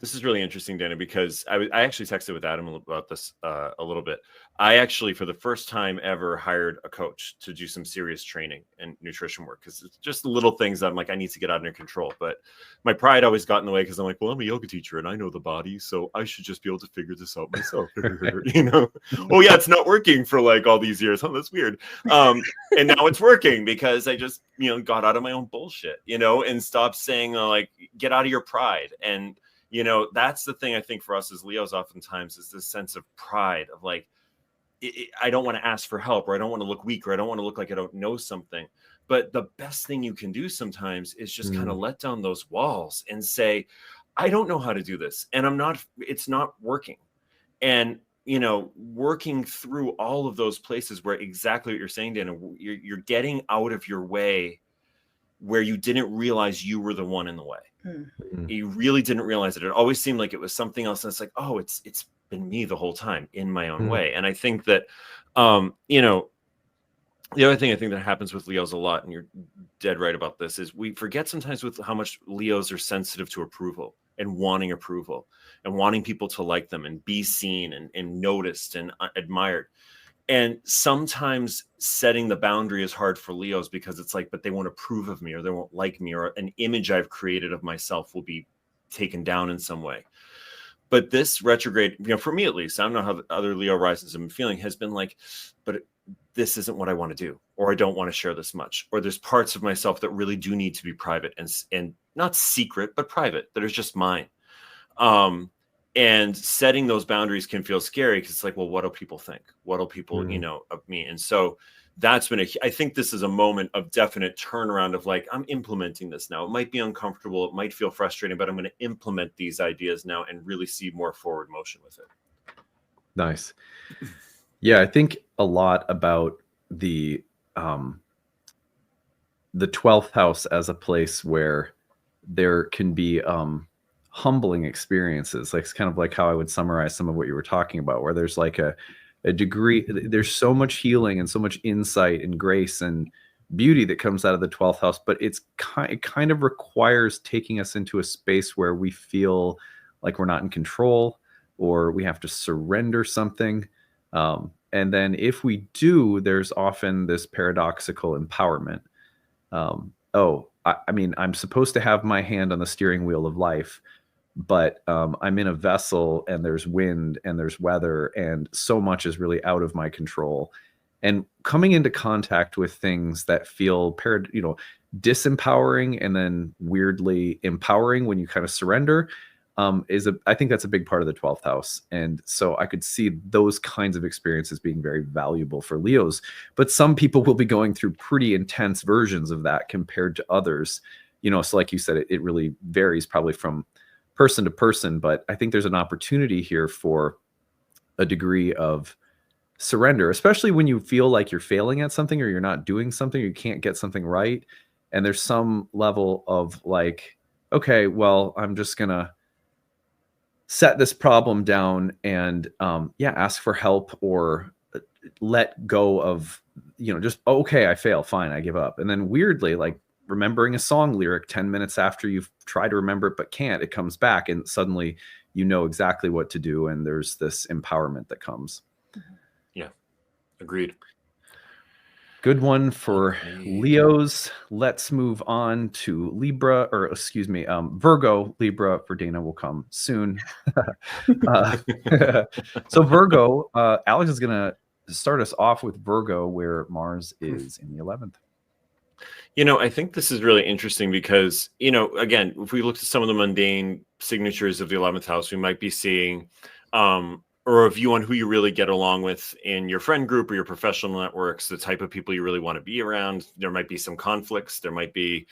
this is really interesting, Dana, because I actually texted with Adam about this a little bit. I actually, for the first time ever, hired a coach to do some serious training and nutrition work, because it's just little things that I'm like, I need to get under control. But my pride always got in the way, because I'm like, well, I'm a yoga teacher and I know the body, so I should just be able to figure this out myself. Oh yeah, it's not working for like all these years. Oh, that's weird. And now it's working because I just, got out of my own bullshit, and stopped saying like, get out of your pride. And that's the thing I think for us as Leos oftentimes is this sense of pride of like, I don't want to ask for help, or I don't want to look weak, or I don't want to look like I don't know something. But the best thing you can do sometimes is just kind of let down those walls and say, I don't know how to do this. And it's not working. And, working through all of those places where exactly what you're saying, Dana, you're getting out of your way where you didn't realize you were the one in the way. You really didn't realize it. It always seemed like it was something else. And it's like, oh, it's been me the whole time in my own way. And I think that, the other thing I think that happens with Leos a lot, and you're dead right about this, is we forget sometimes with how much Leos are sensitive to approval and wanting approval and wanting people to like them and be seen and noticed and admired. And sometimes setting the boundary is hard for Leos because it's like, but they won't approve of me, or they won't like me, or an image I've created of myself will be taken down in some way. But this retrograde, for me at least, I don't know how the other Leo risings have been feeling, has been like, but this isn't what I want to do, or I don't want to share this much, or there's parts of myself that really do need to be private and not secret, but private, that are just mine. And setting those boundaries can feel scary because it's like, well, what do people think? What do people, of me? And so that's been I think this is a moment of definite turnaround of like, I'm implementing this now. It might be uncomfortable. It might feel frustrating, but I'm going to implement these ideas now and really see more forward motion with it. Nice. Yeah. I think a lot about the 12th house as a place where there can be, humbling experiences. Like, it's kind of like how I would summarize some of what you were talking about, where there's like a degree, there's so much healing and so much insight and grace and beauty that comes out of the 12th house, but it kind of requires taking us into a space where we feel like we're not in control, or we have to surrender something. And then if we do, there's often this paradoxical empowerment. I mean, I'm supposed to have my hand on the steering wheel of life, but I'm in a vessel and there's wind and there's weather and so much is really out of my control. And coming into contact with things that feel disempowering and then weirdly empowering when you kind of surrender, I think that's a big part of the 12th house. And so I could see those kinds of experiences being very valuable for Leos. But some people will be going through pretty intense versions of that compared to others. So like you said, it really varies probably from person to person. But I think there's an opportunity here for a degree of surrender, especially when you feel like you're failing at something or you're not doing something, or you can't get something right. And there's some level of like, okay, well, I'm just going to set this problem down and ask for help, or let go of, just, okay, I fail. Fine. I give up. And then weirdly, like remembering a song lyric 10 minutes after you've tried to remember it, but can't, it comes back and suddenly you know exactly what to do. And there's this empowerment that comes. Yeah. Agreed. Good one for Leos. Let's move on to Libra, or excuse me, Virgo. Libra for Dana will come soon. So Virgo, Alex is going to start us off with Virgo, where Mars is in the 11th. I think this is really interesting because, again, if we look at some of the mundane signatures of the 11th house, we might be seeing or a view on who you really get along with in your friend group or your professional networks, the type of people you really want to be around. There might be some conflicts. There might be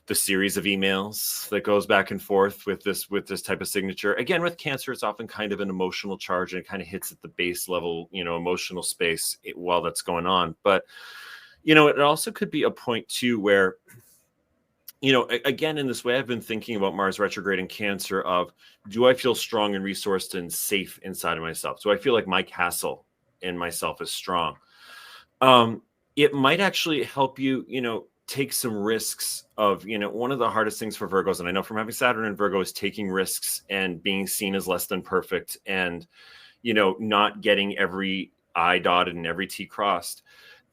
the series of emails that goes back and forth with this type of signature. Again, with Cancer, it's often kind of an emotional charge, and it kind of hits at the base level, emotional space while that's going on. But, it also could be a point too where, again, in this way, I've been thinking about Mars retrograde in Cancer of, do I feel strong and resourced and safe inside of myself? Do I feel like my castle in myself is strong? It might actually help you, take some risks of, one of the hardest things for Virgos, and I know from having Saturn in Virgo, is taking risks and being seen as less than perfect and, not getting every I dotted and every T crossed.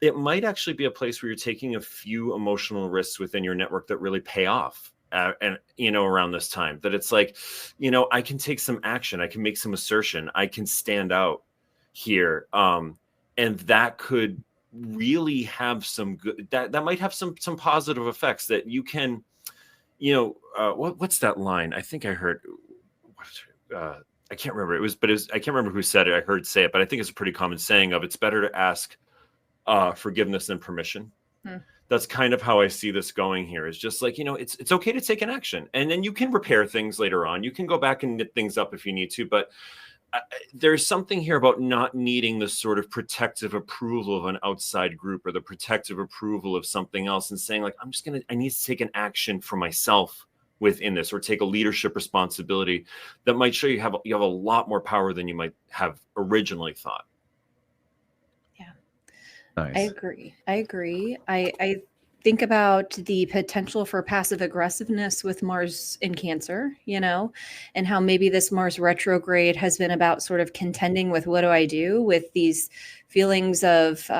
It might actually be a place where you're taking a few emotional risks within your network that really pay off. And, around this time, that it's like, I can take some action. I can make some assertion. I can stand out here. And that could really have some good, that might have some positive effects that you can, what's that line? I think I heard, I can't remember. I can't remember who said it. I heard say it, but I think it's a pretty common saying of, it's better to ask forgiveness than permission. That's kind of how I see this going here. Is just like, it's okay to take an action, and then you can repair things later on. You can go back and knit things up if you need to, but there's something here about not needing the sort of protective approval of an outside group or the protective approval of something else, and saying like, I need to take an action for myself within this, or take a leadership responsibility that might show you have a lot more power than you might have originally thought. Nice. I agree. I think about the potential for passive aggressiveness with Mars in Cancer, and how maybe this Mars retrograde has been about sort of contending with, what do I do with these feelings of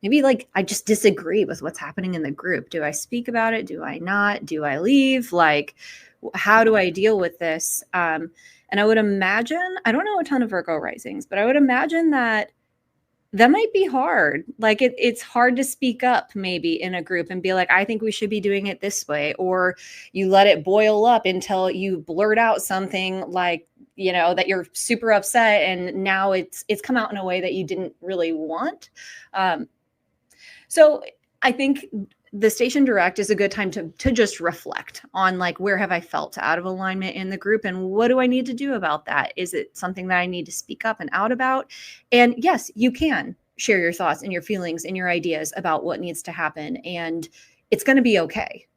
maybe like, I just disagree with what's happening in the group. Do I speak about it? Do I not? Do I leave? Like, how do I deal with this? And I would imagine, I don't know a ton of Virgo risings, but I would imagine that might be hard. Like it's hard to speak up maybe in a group and be like, I think we should be doing it this way. Or you let it boil up until you blurt out something like, that you're super upset, and now it's come out in a way that you didn't really want. So I think the station direct is a good time to just reflect on, like, where have I felt out of alignment in the group, and what do I need to do about that? Is it something that I need to speak up and out about? And yes, you can share your thoughts and your feelings and your ideas about what needs to happen, and it's going to be okay.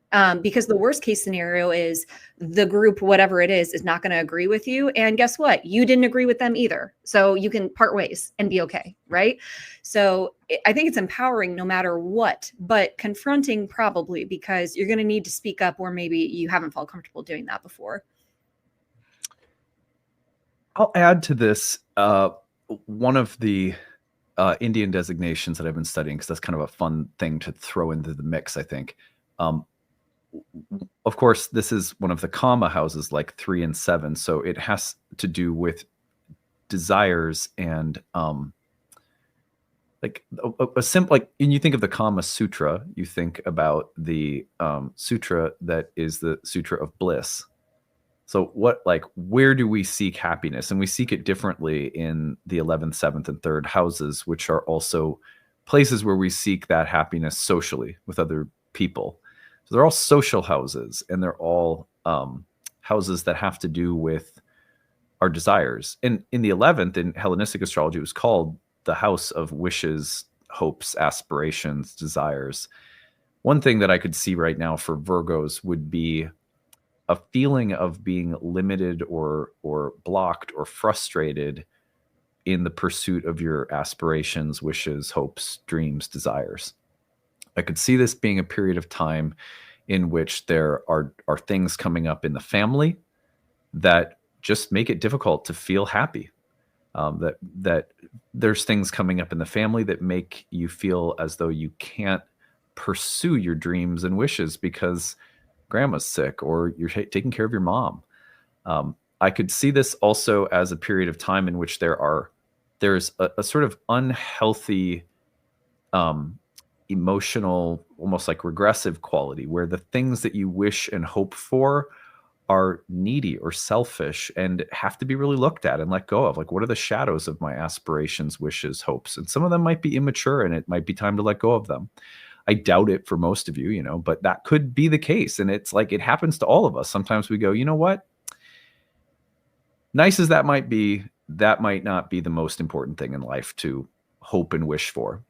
Because the worst case scenario is the group, whatever it is not going to agree with you. And guess what? You didn't agree with them either. So you can part ways and be okay, right? So I think it's empowering no matter what, but confronting probably, because you're going to need to speak up, or maybe you haven't felt comfortable doing that before. I'll add to this. One of the Indian designations that I've been studying, because that's kind of a fun thing to throw into the mix, I think. Of course, this is one of the comma houses, like 3 and 7. So it has to do with desires and like a simple, like when you think of the Kama Sutra, you think about the sutra that is the Sutra of Bliss. So where do we seek happiness? And we seek it differently in the 11th, 7th, and 3rd houses, which are also places where we seek that happiness socially with other people. So they're all social houses, and they're all houses that have to do with our desires. And in the 11th, in Hellenistic astrology, it was called the house of wishes, hopes, aspirations, desires. One thing that I could see right now for Virgos would be a feeling of being limited or blocked or frustrated in the pursuit of your aspirations, wishes, hopes, dreams, desires. I could see this being a period of time in which there are things coming up in the family that just make it difficult to feel happy. That there's things coming up in the family that make you feel as though you can't pursue your dreams and wishes because grandma's sick or you're taking care of your mom. I could see this also as a period of time in which there's a sort of unhealthy emotional, almost like regressive quality, where the things that you wish and hope for are needy or selfish and have to be really looked at and let go of. Like, what are the shadows of my aspirations, wishes, hopes? And some of them might be immature and it might be time to let go of them. I doubt it for most of you, but that could be the case. And it's like, it happens to all of us. Sometimes we go, you know what? Nice as that might be, that might not be the most important thing in life to hope and wish for.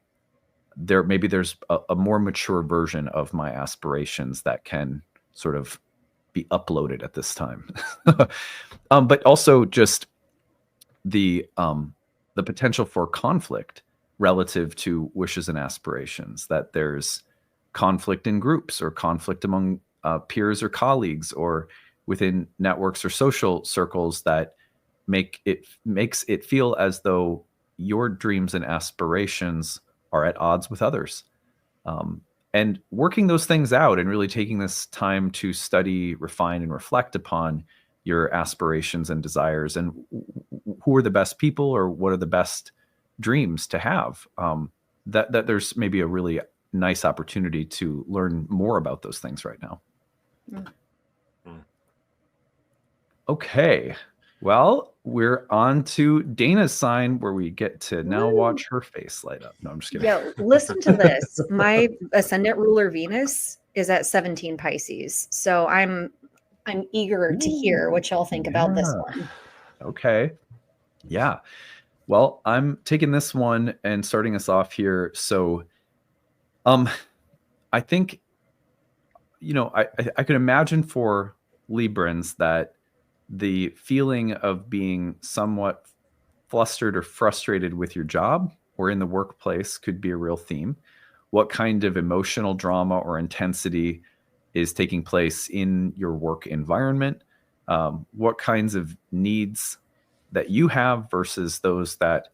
Maybe there's a more mature version of my aspirations that can sort of be uploaded at this time. But also just the potential for conflict relative to wishes and aspirations, that there's conflict in groups or conflict among peers or colleagues or within networks or social circles that makes it feel as though your dreams and aspirations are at odds with others. And working those things out and really taking this time to study, refine, and reflect upon your aspirations and desires and who are the best people or what are the best dreams to have, that there's maybe a really nice opportunity to learn more about those things right now. Okay. Well, we're on to Dana's sign where we get to now watch her face light up. No, I'm just kidding. Yeah, listen to this. My ascendant ruler Venus is at 17 Pisces. So I'm eager to hear what y'all think about this one. Okay. Yeah. Well, I'm taking this one and starting us off here. So I think, I can imagine for Librans that the feeling of being somewhat flustered or frustrated with your job or in the workplace could be a real theme. What kind of emotional drama or intensity is taking place in your work environment? What kinds of needs that you have versus those that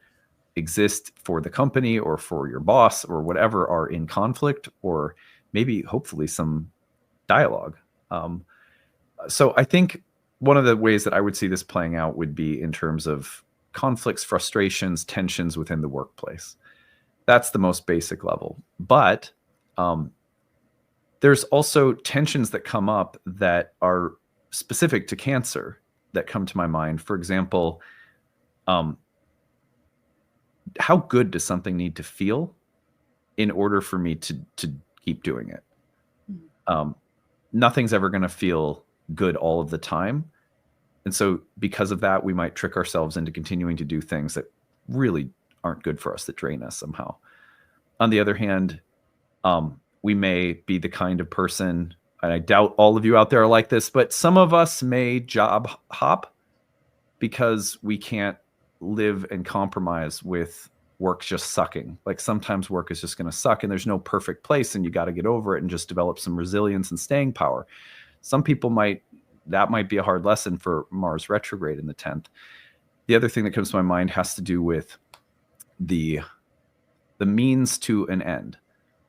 exist for the company or for your boss or whatever are in conflict, or maybe hopefully some dialogue. So I think one of the ways that I would see this playing out would be in terms of conflicts, frustrations, tensions within the workplace. That's the most basic level. But there's also tensions that come up that are specific to Cancer that come to my mind. For example, how good does something need to feel in order for me to keep doing it? Nothing's ever going to feel good all of the time. And so because of that, we might trick ourselves into continuing to do things that really aren't good for us, that drain us somehow. On the other hand, we may be the kind of person, and I doubt all of you out there are like this, but some of us may job hop because we can't live and compromise with work just sucking. Like sometimes work is just going to suck and there's no perfect place and you got to get over it and just develop some resilience and staying power. Some people that might be a hard lesson for Mars retrograde in the 10th. The other thing that comes to my mind has to do with the the means to an end.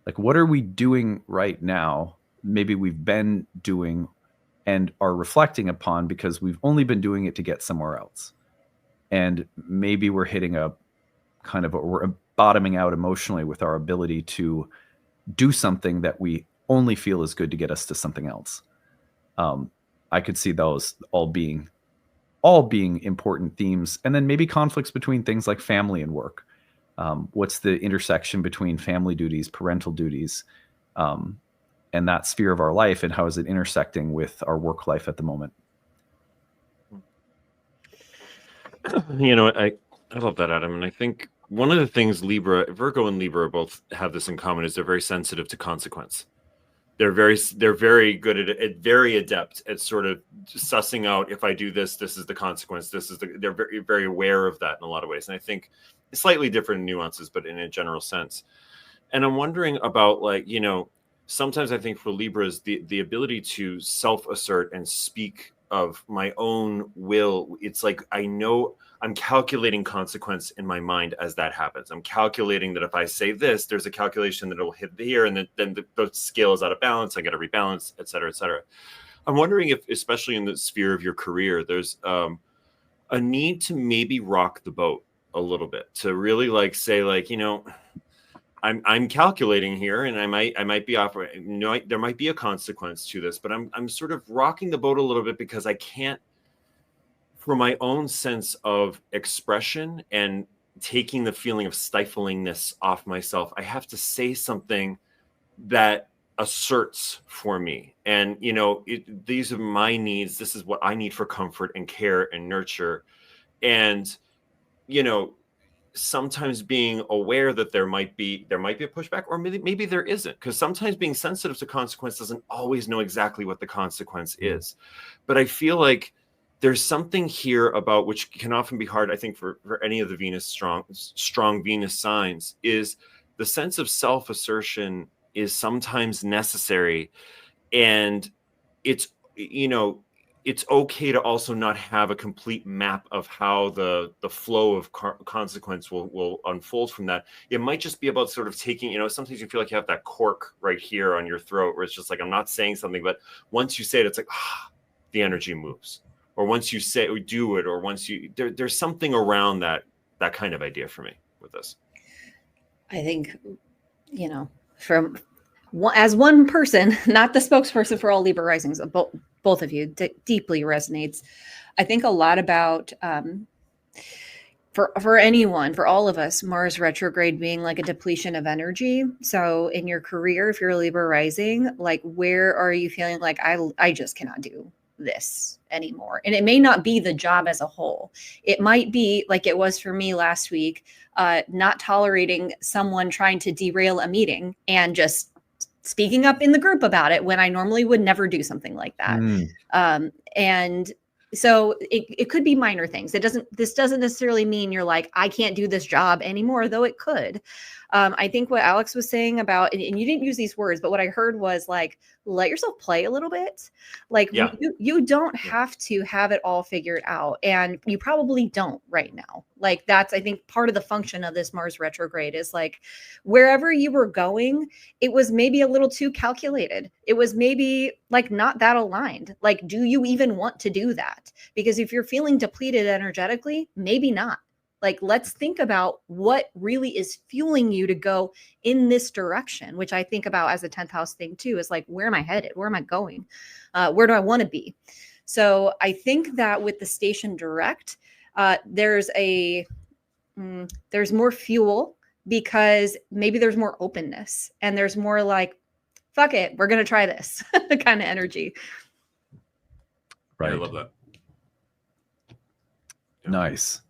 Like, what are we doing right now? Maybe we've been doing and are reflecting upon because we've only been doing it to get somewhere else. And maybe we're hitting a kind of, we're bottoming out emotionally with our ability to do something that we only feel is good to get us to something else. I could see those all being important themes. And then maybe conflicts between things like family and work. What's the intersection between family duties, parental duties, and that sphere of our life, and how is it intersecting with our work life at the moment? You know, I love that, Adam. And I think one of the things Virgo and Libra both have this in common is they're very sensitive to consequence. They're very good at it, very adept at sort of sussing out, if I do this, this is the consequence. They're very, very aware of that in a lot of ways. And I think it's slightly different nuances, but in a general sense. And I'm wondering about, like, you know, sometimes I think for Libras, the ability to self-assert and speak of my own will, it's like, I know I'm calculating consequence in my mind as that happens. I'm calculating that if I say this, there's a calculation that it'll hit here, and then the scale is out of balance. I got to rebalance, et cetera, et cetera. I'm wondering if, especially in the sphere of your career, there's a need to maybe rock the boat a little bit, to really like say, like, you know, I'm calculating here, and I might be off. There might be a consequence to this, but I'm sort of rocking the boat a little bit because I can't, for my own sense of expression and taking the feeling of stiflingness off myself, I have to say something that asserts for me. And, you know, these are my needs. This is what I need for comfort and care and nurture. And, you know, sometimes being aware that there might be a pushback, or maybe there isn't, because sometimes being sensitive to consequence doesn't always know exactly what the consequence is. But I feel like there's something here about, which can often be hard, I think, for any of the Venus strong Venus signs, is the sense of self-assertion is sometimes necessary. And it's, you know, it's okay to also not have a complete map of how the flow of consequence will unfold from that. It might just be about sort of taking, you know, sometimes you feel like you have that cork right here on your throat, where it's just like, I'm not saying something, but once you say it, it's like, the energy moves. Or once you say or do it, or once you, there's something around that kind of idea for me with this. I think, you know, as one person, not the spokesperson for all Libra risings, both of you, deeply resonates. I think a lot about, for anyone, for all of us, Mars retrograde being like a depletion of energy. So in your career, if you're a Libra rising, like, where are you feeling like, I just cannot do this anymore? And it may not be the job as a whole. It might be like it was for me last week, not tolerating someone trying to derail a meeting and just speaking up in the group about it when I normally would never do something like that. And so it could be minor things. This doesn't necessarily mean you're like, I can't do this job anymore, though it could. I think what Alex was saying about, and you didn't use these words, but what I heard was like, let yourself play a little bit. Like, yeah. you don't have to have it all figured out. And you probably don't right now. Like, that's, I think, part of the function of this Mars retrograde is like, wherever you were going, it was maybe a little too calculated. It was maybe like not that aligned. Like, do you even want to do that? Because if you're feeling depleted energetically, maybe not. Like, let's think about what really is fueling you to go in this direction, which I think about as a 10th house thing too, is like, where am I headed? Where am I going? Where do I want to be? So I think that with the station direct, there's more fuel, because maybe there's more openness and there's more like, fuck it, we're going to try this kind of energy. Right. Yeah, I love that. Nice.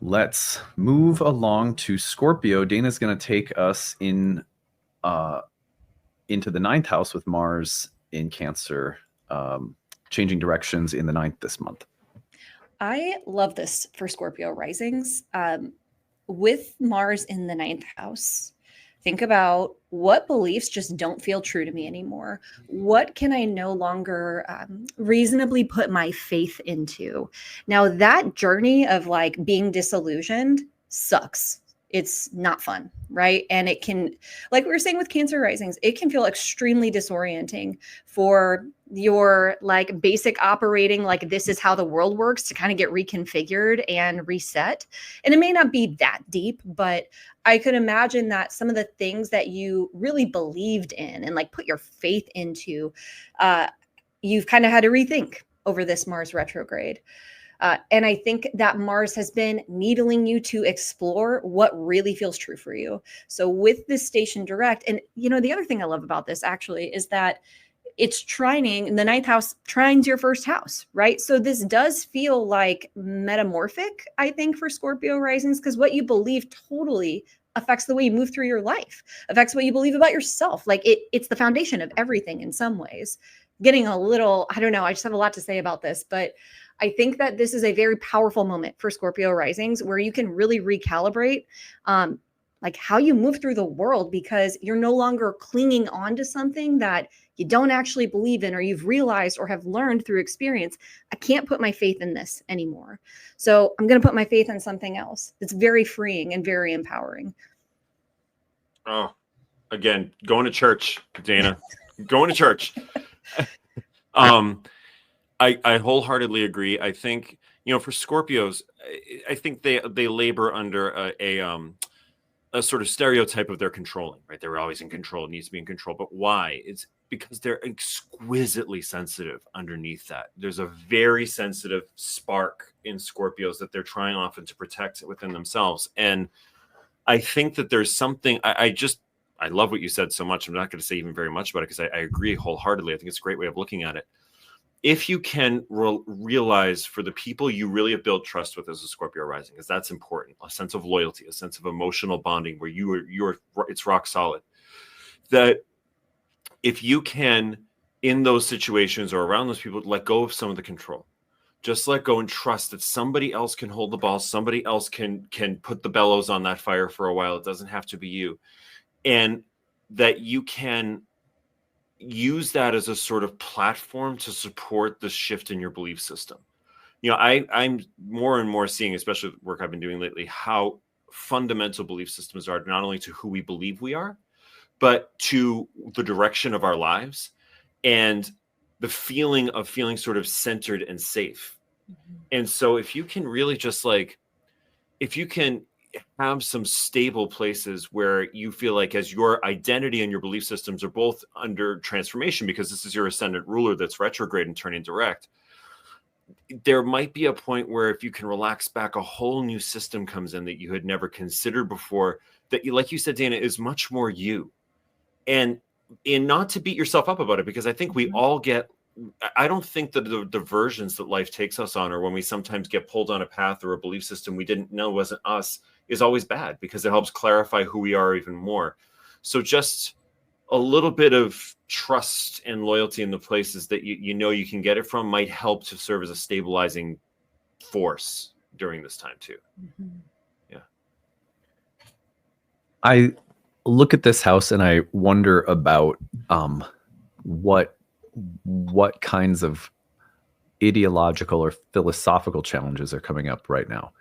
Let's move along to Scorpio. Dana's going to take us into the 9th house with Mars in Cancer, changing directions in the 9th this month. I love this for Scorpio risings. With Mars in the 9th house, think about what beliefs just don't feel true to me anymore. What can I no longer reasonably put my faith into? Now, that journey of like being disillusioned sucks. it's not fun, right? And it can, like we were saying with Cancer risings, it can feel extremely disorienting for your like basic operating, like this is how the world works, to kind of get reconfigured and reset. And it may not be that deep, but I could imagine that some of the things that you really believed in and like put your faith into, you've kind of had to rethink over this Mars retrograde. And I think that Mars has been needling you to explore what really feels true for you. So with this station direct, and you know, the other thing I love about this actually is that it's trining in the ninth house, trines your first house, right? So this does feel like metamorphic, I think, for Scorpio risings, because what you believe totally affects the way you move through your life, affects what you believe about yourself. Like it's the foundation of everything in some ways. Getting a little, I don't know, I just have a lot to say about this, but I think that this is a very powerful moment for Scorpio risings where you can really recalibrate like how you move through the world, because you're no longer clinging on to something that you don't actually believe in, or you've realized or have learned through experience. I can't put my faith in this anymore. So I'm going to put my faith in something else. It's very freeing and very empowering. Oh, again, going to church, Dana, going to church. I wholeheartedly agree. I think, you know, for Scorpios, I think they labor under a sort of stereotype of their controlling, right? They're always in control, needs to be in control. But why? It's because they're exquisitely sensitive underneath that. There's a very sensitive spark in Scorpios that they're trying often to protect within themselves. And I think that there's something, I love what you said so much. I'm not going to say even very much about it because I agree wholeheartedly. I think it's a great way of looking at it. If you can realize for the people you really have built trust with as a Scorpio rising, because that's important, a sense of loyalty, a sense of emotional bonding where you're it's rock solid, that if you can, in those situations or around those people, let go of some of the control, just let go and trust that somebody else can hold the ball, somebody else can put the bellows on that fire for a while. It doesn't have to be you. And that you can use that as a sort of platform to support the shift in your belief system. You know, I'm more and more seeing, especially with work I've been doing lately, how fundamental belief systems are, not only to who we believe we are, but to the direction of our lives and the feeling of feeling sort of centered and safe. Mm-hmm. And so if you can really just like, if you can have some stable places where you feel like as your identity and your belief systems are both under transformation, because this is your ascendant ruler that's retrograde and turning direct, there might be a point where if you can relax back, a whole new system comes in that you had never considered before, that, like you said, Dana, is much more you. And not to beat yourself up about it, because I think we all get, I don't think that the diversions that life takes us on, or when we sometimes get pulled on a path or a belief system we didn't know wasn't us, is always bad, because it helps clarify who we are even more. So just a little bit of trust and loyalty in the places that you know you can get it from might help to serve as a stabilizing force during this time too. Mm-hmm. Yeah. I look at this house and I wonder about what kinds of ideological or philosophical challenges are coming up right now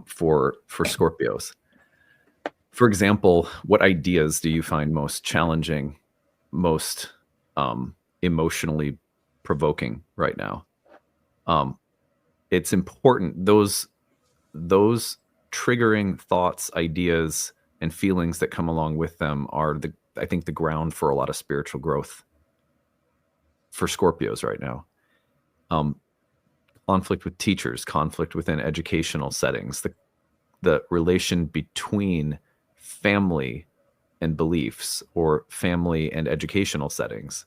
for Scorpios. For example, what ideas do you find most challenging, most emotionally provoking right now? It's important, those triggering thoughts, ideas, and feelings that come along with them are I think the ground for a lot of spiritual growth for Scorpios right now. Conflict with teachers, conflict within educational settings, the relation between family and beliefs, or family and educational settings,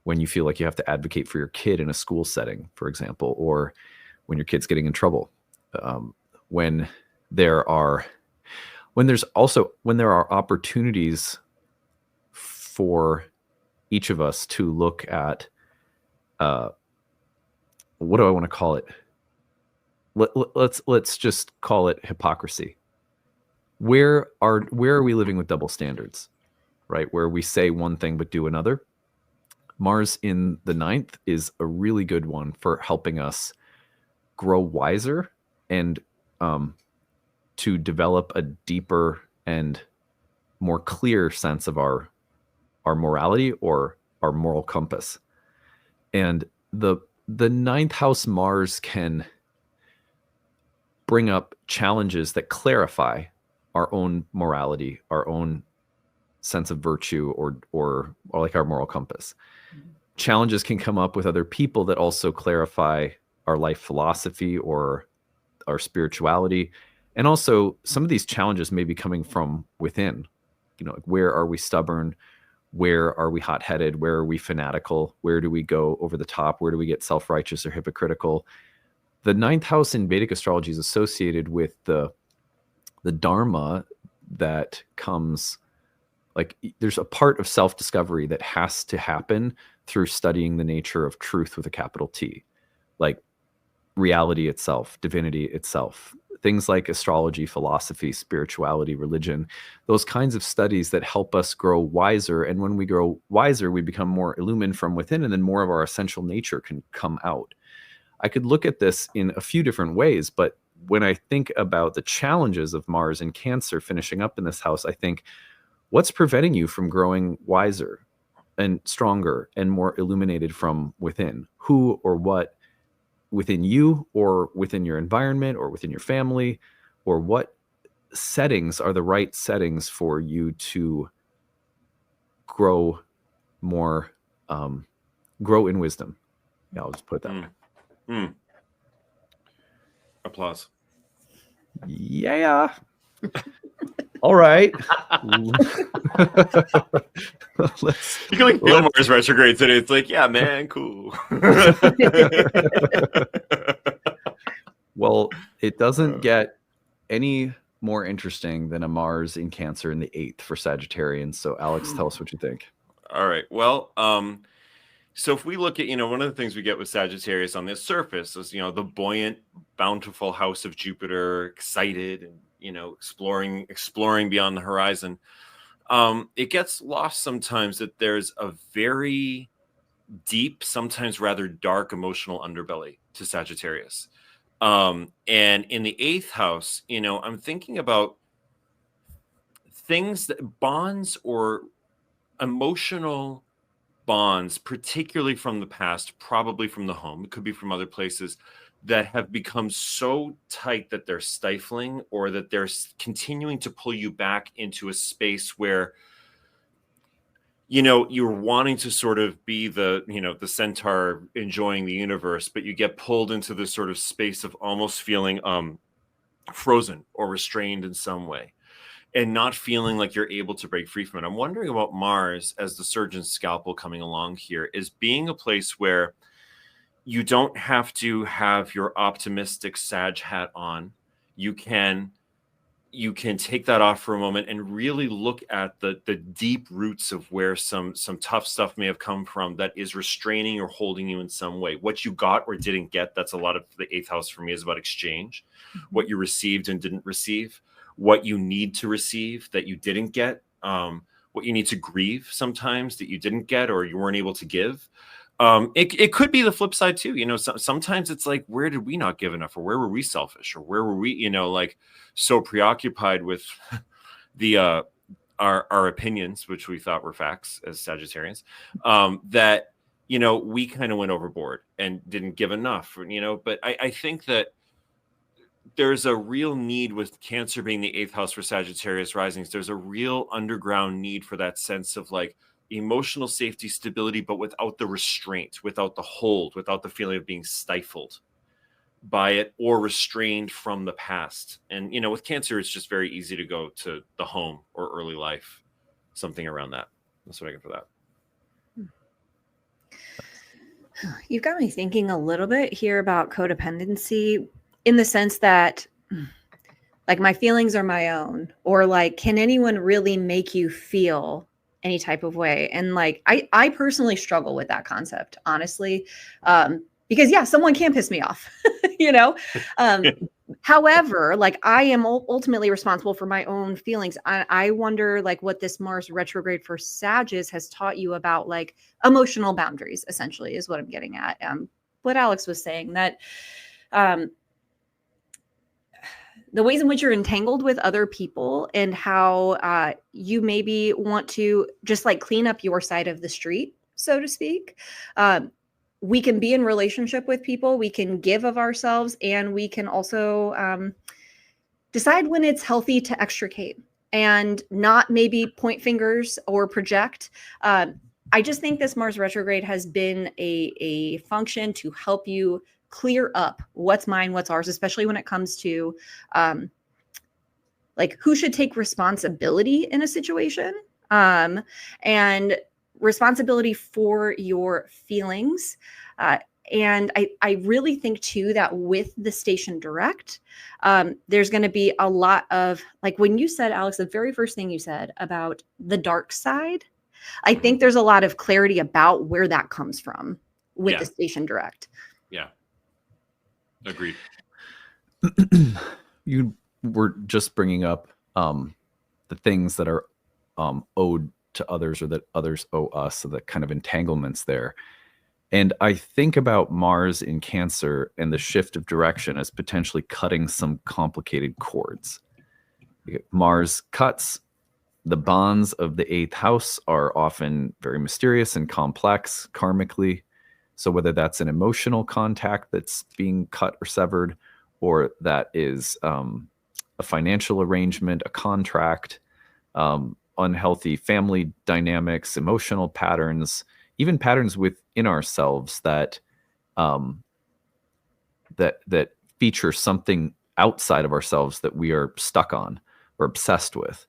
when you feel like you have to advocate for your kid in a school setting, for example, or when your kid's getting in trouble, when there are opportunities for each of us to look at, what do I want to call it? Let's just call it hypocrisy. Where are we living with double standards, right? Where we say one thing but do another. Mars in the 9th is a really good one for helping us grow wiser and to develop a deeper and more clear sense of our morality or our moral compass. And the ninth house Mars can bring up challenges that clarify our own morality, our own sense of virtue, or like our moral compass. Challenges can come up with other people that also clarify our life philosophy or our spirituality. And also some of these challenges may be coming from within. Where are we stubborn? Where are we hot-headed? Where are we fanatical? Where do we go over the top? Where do we get self-righteous or hypocritical? The ninth house in Vedic astrology is associated with the dharma that comes, like, there's a part of self-discovery that has to happen through studying the nature of truth with a capital T, like reality itself, divinity itself, things like astrology, philosophy, spirituality, religion, those kinds of studies that help us grow wiser. And when we grow wiser, we become more illumined from within, and then more of our essential nature can come out. I could look at this in a few different ways, but when I think about the challenges of Mars in Cancer finishing up in this house, I think, what's preventing you from growing wiser and stronger and more illuminated from within? Who or what within you or within your environment or within your family, or what settings are the right settings for you to grow more, grow in wisdom? Yeah, I'll just put that. Applause. Yeah. All right. You can like feel Mars retrograde today. It's like, yeah, man, cool. Well, it doesn't get any more interesting than a Mars in Cancer in the 8th for Sagittarians. So Alex, tell us what you think. All right. Well, so if we look at, one of the things we get with Sagittarius on the surface is, the buoyant, bountiful house of Jupiter, excited and, exploring beyond the horizon. It gets lost sometimes that there's a very deep, sometimes rather dark emotional underbelly to Sagittarius. And in the 8th house, I'm thinking about things that bonds or emotional bonds, particularly from the past, probably from the home, it could be from other places, that have become so tight that they're stifling, or that they're continuing to pull you back into a space where, you're wanting to sort of be the centaur enjoying the universe, but you get pulled into this sort of space of almost feeling frozen or restrained in some way, and not feeling like you're able to break free from it. I'm wondering about Mars as the surgeon's scalpel coming along here, is being a place where you don't have to have your optimistic Sag hat on. You can take that off for a moment and really look at the deep roots of where some tough stuff may have come from that is restraining or holding you in some way. What you got or didn't get, that's a lot of the 8th house for me, is about exchange. Mm-hmm. What you received and didn't receive, what you need to receive that you didn't get, what you need to grieve sometimes that you didn't get or you weren't able to give. It could be the flip side too. Sometimes it's like, where did we not give enough, or where were we selfish, or where were we, like so preoccupied with the our opinions, which we thought were facts as Sagittarians, that we kind of went overboard and didn't give enough. But I think that there's a real need with Cancer being the 8th house for Sagittarius risings. There's a real underground need for that sense of like emotional safety, stability, but without the restraint, without the hold, without the feeling of being stifled by it or restrained from the past. And, with Cancer, it's just very easy to go to the home or early life, something around that. That's what I get for that. You've got me thinking a little bit here about codependency, in the sense that, like, my feelings are my own, or like, can anyone really make you feel any type of way? And like, I personally struggle with that concept, honestly, because someone can piss me off, however, like, I am ultimately responsible for my own feelings. I wonder, like, what this Mars retrograde for Sagittarius has taught you about, like, emotional boundaries, essentially, is what I'm getting at. What Alex was saying, that the ways in which you're entangled with other people, and how you maybe want to just like clean up your side of the street, so to speak. We can be in relationship with people, we can give of ourselves, and we can also decide when it's healthy to extricate and not maybe point fingers or project. I just think this Mars retrograde has been a function to help you clear up what's mine, what's ours, especially when it comes to like who should take responsibility in a situation, and responsibility for your feelings. And I really think too that with the station direct, there's going to be a lot of, like when you said, Alex, the very first thing you said about the dark side, I think there's a lot of clarity about where that comes from with the station direct. Yeah. Agreed. You were just bringing up the things that are owed to others or that others owe us, so the kind of entanglements there. And I think about Mars in Cancer and the shift of direction as potentially cutting some complicated cords. Mars cuts. The bonds of the 8th house are often very mysterious and complex karmically. So whether that's an emotional contact that's being cut or severed, or that is a financial arrangement, a contract, unhealthy family dynamics, emotional patterns, even patterns within ourselves that that feature something outside of ourselves that we are stuck on or obsessed with.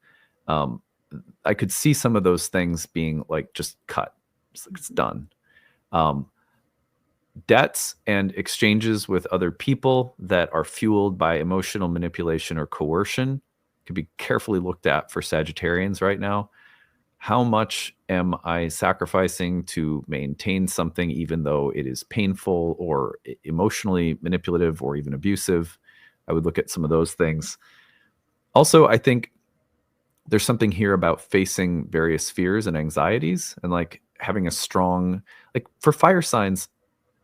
I could see some of those things being like just cut. It's done. Debts and exchanges with other people that are fueled by emotional manipulation or coercion could be carefully looked at for Sagittarians right now. How much am I sacrificing to maintain something, even though it is painful or emotionally manipulative or even abusive? I would look at some of those things. Also, I think there's something here about facing various fears and anxieties, and like having a strong, like for fire signs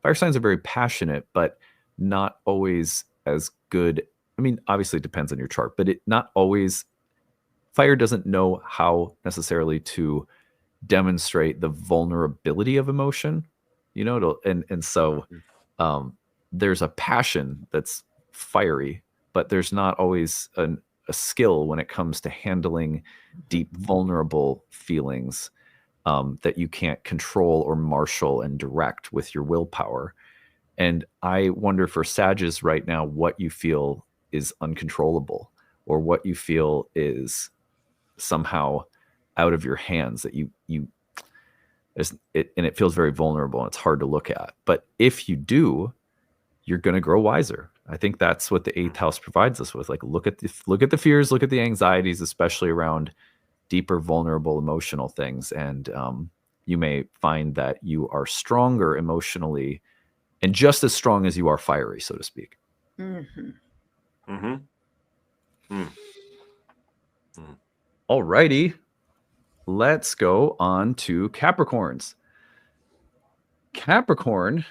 are very passionate, but not always as good. I mean, obviously it depends on your chart, but not always. Fire doesn't know how necessarily to demonstrate the vulnerability of emotion, and so there's a passion that's fiery, but there's not always a skill when it comes to handling deep, vulnerable feelings that you can't control or marshal and direct with your willpower. And I wonder for Sagittarius right now, what you feel is uncontrollable, or what you feel is somehow out of your hands, that and it feels very vulnerable and it's hard to look at. But if you do, you're going to grow wiser. I think that's what the 8th house provides us with. Like, look at the fears, look at the anxieties, especially around deeper, vulnerable, emotional things. And you may find that you are stronger emotionally and just as strong as you are fiery, so to speak. Mm-hmm. Mm-hmm. Mm. All righty. Let's go on to Capricorns. Capricorn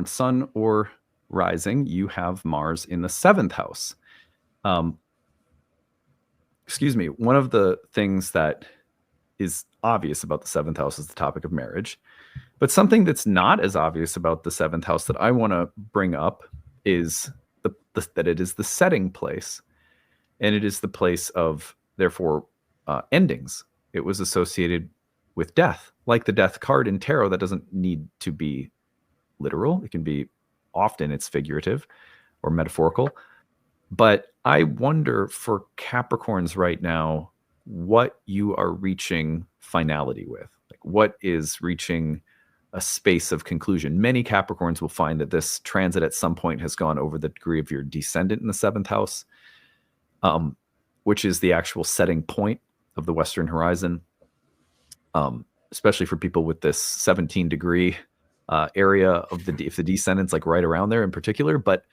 sun or rising, you have Mars in the 7th house. One of the things that is obvious about the 7th house is the topic of marriage. But something that's not as obvious about the 7th house that I want to bring up is that it is the setting place. And it is the place of, therefore, endings. It was associated with death. Like the death card in tarot, that doesn't need to be literal. It can be, often it's figurative or metaphorical. But I wonder for Capricorns right now, what you are reaching finality with. Like, what is reaching a space of conclusion? Many Capricorns will find that this transit at some point has gone over the degree of your descendant in the 7th house, which is the actual setting point of the Western horizon, especially for people with this 17-degree area of if the descendant's like right around there in particular. But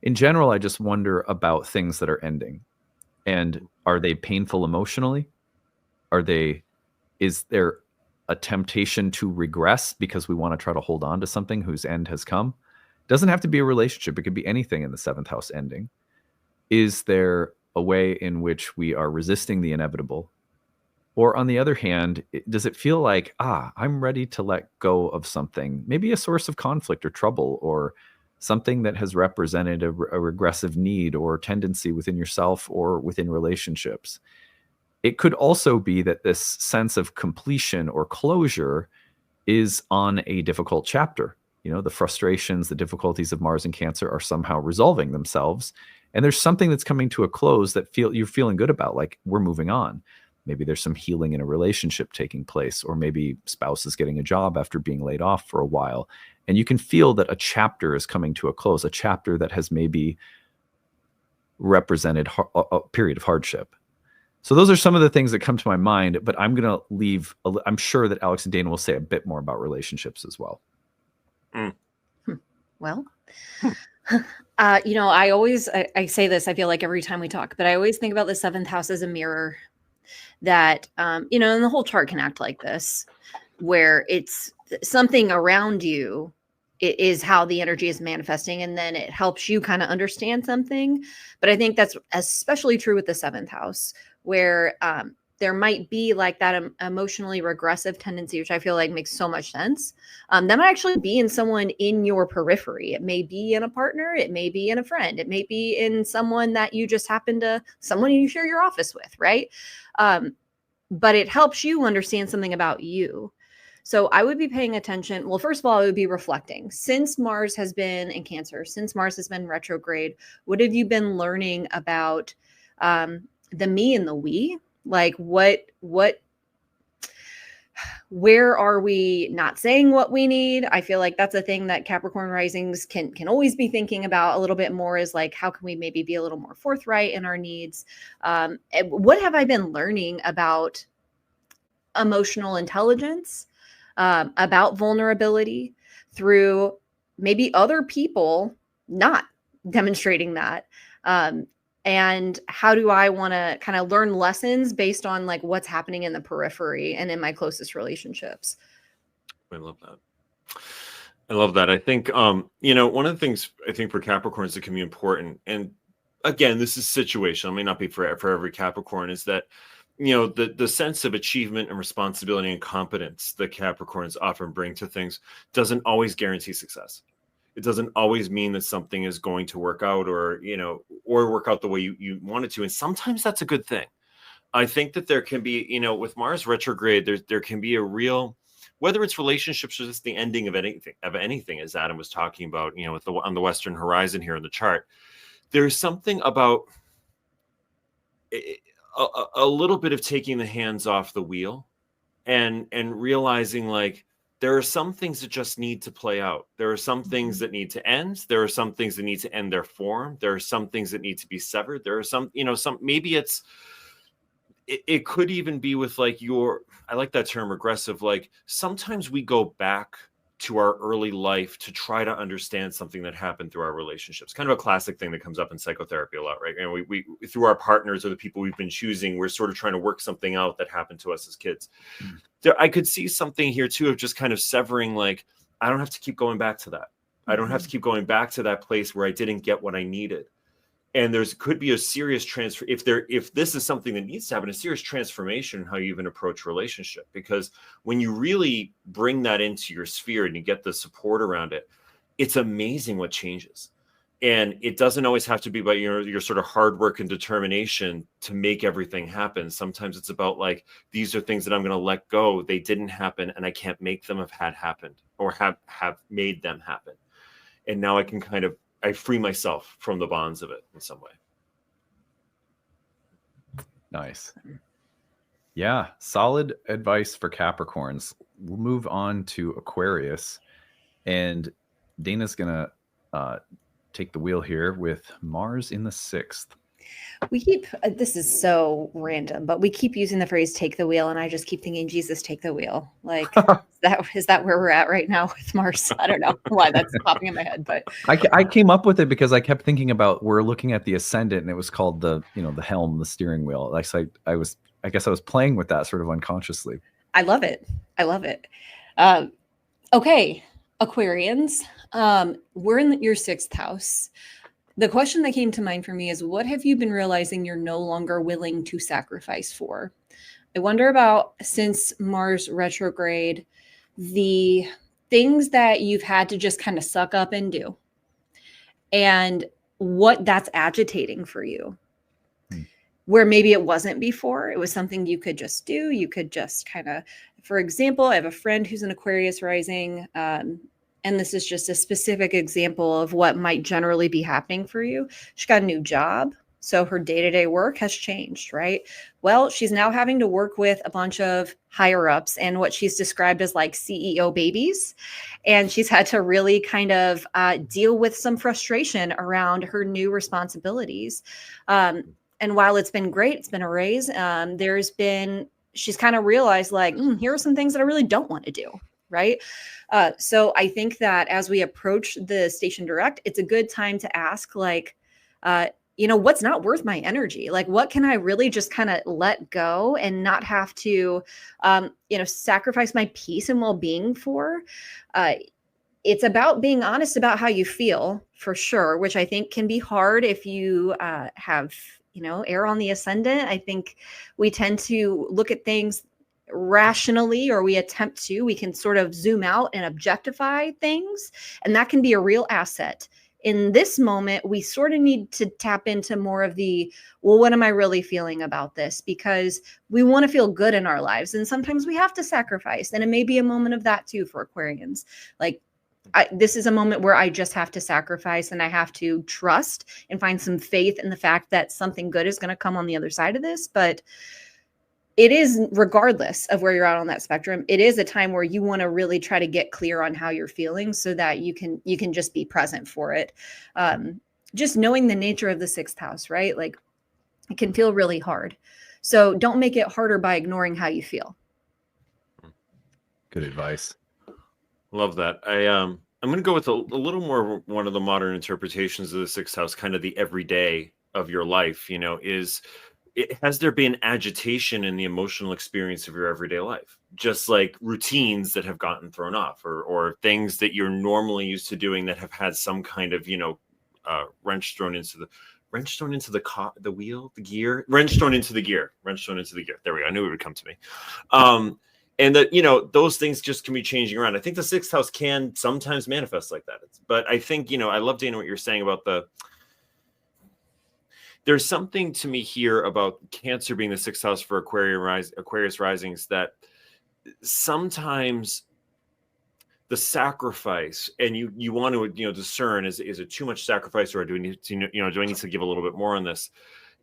in general, I just wonder about things that are ending. And are they painful emotionally? Is there a temptation to regress because we want to try to hold on to something whose end has come? Doesn't have to be a relationship. It could be anything in the 7th house ending. Is there a way in which we are resisting the inevitable? Or on the other hand, does it feel like, I'm ready to let go of something, maybe a source of conflict or trouble, or something that has represented a regressive need or tendency within yourself or within relationships? It could also be that this sense of completion or closure is on a difficult chapter. The frustrations, the difficulties of Mars and Cancer are somehow resolving themselves. And there's something that's coming to a close that you're feeling good about, like we're moving on. Maybe there's some healing in a relationship taking place, or maybe spouse is getting a job after being laid off for a while. And you can feel that a chapter is coming to a close, a chapter that has maybe represented a period of hardship. So those are some of the things that come to my mind, but I'm going to leave. I'm sure that Alex and Dana will say a bit more about relationships as well. Well, I say this, I feel like every time we talk, but I always think about the 7th house as a mirror that, and the whole chart can act like this, where it's something around you. It is how the energy is manifesting, and then it helps you kind of understand something. But I think that's especially true with the 7th house, where there might be like that emotionally regressive tendency, which I feel like makes so much sense. That might actually be in someone in your periphery. It may be in a partner. It may be in a friend. It may be in someone that you just someone you share your office with, right? But it helps you understand something about you. So I would be paying attention. Well, first of all, I would be reflecting. Since Mars has been in Cancer, since Mars has been retrograde, what have you been learning about the me and the we? Like where are we not saying what we need? I feel like that's a thing that Capricorn risings can always be thinking about a little bit more, is like, how can we maybe be a little more forthright in our needs? What have I been learning about emotional intelligence, about vulnerability through maybe other people not demonstrating that? And how do I want to kind of learn lessons based on like what's happening in the periphery and in my closest relationships? I love that. I think, one of the things I think for Capricorns that can be important, and again, this is situational, it may not be for every Capricorn, is that, the sense of achievement and responsibility and competence that Capricorns often bring to things doesn't always guarantee success. It doesn't always mean that something is going to work out or work out the way you want it to. And sometimes that's a good thing. I think that there can be, with Mars retrograde, there can be a real, whether it's relationships or just the ending of anything, as Adam was talking about, on the Western horizon here in the chart, there's something about a little bit of taking the hands off the wheel and realizing like, there are some things that just need to play out. There are some things that need to end. There are some things that need to end their form. There are some things that need to be severed. There are some, maybe it could even be with like I like that term regressive. Like sometimes we go back to our early life to try to understand something that happened through our relationships. Kind of a classic thing that comes up in psychotherapy a lot, right? And we through our partners or the people we've been choosing, we're sort of trying to work something out that happened to us as kids. I could see something here too of just kind of severing, like, I don't have to keep going back to that. I don't have to keep going back to that place where I didn't get what I needed. And could be a serious transfer if this is something that needs to happen, a serious transformation in how you even approach relationship. Because when you really bring that into your sphere and you get the support around it, it's amazing what changes. And it doesn't always have to be about your sort of hard work and determination to make everything happen. Sometimes it's about like, these are things that I'm going to let go. They didn't happen and I can't make them have happened or have made them happen. And now I can I free myself from the bonds of it in some way. Nice. Yeah. Solid advice for Capricorns. We'll move on to Aquarius, and Dana's going to take the wheel here with Mars in the 6th. We keep, this is so random, but we keep using the phrase take the wheel. And I just keep thinking, Jesus, take the wheel. Like, is that where we're at right now with Mars? I don't know why that's popping in my head, but I came up with it because I kept thinking about, we're looking at the ascendant and it was called the helm, the steering wheel. Like, so I guess I was playing with that sort of unconsciously. I love it. Okay. Aquarians, we're in your sixth house. The question that came to mind for me is, what have you been realizing you're no longer willing to sacrifice for? I wonder about, since Mars retrograde, the things that you've had to just kind of suck up and do, and what that's agitating for you. Where maybe it wasn't before, it was something you could just do. You could just kind of, for example, I have a friend who's an Aquarius rising, and this is just a specific example of what might generally be happening for you. She got a new job, so her day-to-day work has changed, right? Well, she's now having to work with a bunch of higher ups and what she's described as like CEO babies. And she's had to really kind of deal with some frustration around her new responsibilities. And while it's been great, it's been a raise, she's kind of realized like, here are some things that I really don't want to do, right? So I think that as we approach the station direct, it's a good time to ask like, what's not worth my energy? Like, what can I really just kind of let go and not have to, sacrifice my peace and well-being for? It's about being honest about how you feel, for sure, which I think can be hard if you have, air on the ascendant. I think we tend to look at things rationally, or we can sort of zoom out and objectify things. And that can be a real asset. In this moment, we sort of need to tap into more of the, well, what am I really feeling about this? Because we want to feel good in our lives. And sometimes we have to sacrifice. And it may be a moment of that too for Aquarians. Like, this is a moment where I just have to sacrifice, and I have to trust and find some faith in the fact that something good is going to come on the other side of this. But it is, regardless of where you're at on that spectrum, it is a time where you want to really try to get clear on how you're feeling so that you can just be present for it. Just knowing the nature of the sixth house, right? Like, it can feel really hard. So don't make it harder by ignoring how you feel. Good advice. Love that. I'm going to go with a little more one of the modern interpretations of the sixth house, kind of the everyday of your life, has there been agitation in the emotional experience of your everyday life? Just like routines that have gotten thrown off, or things that you're normally used to doing that have had some kind of, wrench thrown into the gear. There we go. I knew it would come to me. And that, those things just can be changing around. I think the sixth house can sometimes manifest like that. But I think, I love, Dana, what you're saying about there's something to me here about Cancer being the sixth house for Aquarius risings, that sometimes the sacrifice, and you want to, discern, is it too much sacrifice, or do I need to, do I need to give a little bit more on this,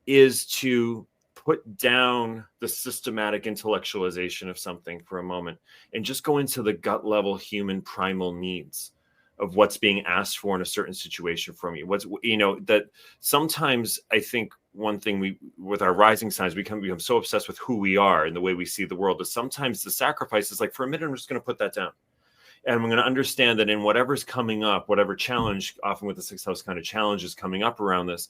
is to put down the systematic intellectualization of something for a moment and just go into the gut level human primal needs of what's being asked for in a certain situation from you. That sometimes I think one thing with our rising signs, we become so obsessed with who we are and the way we see the world, that sometimes the sacrifice is like, for a minute, I'm just going to put that down. And I'm going to understand that in whatever's coming up, whatever challenge, often with the sixth house kind of challenges coming up around this,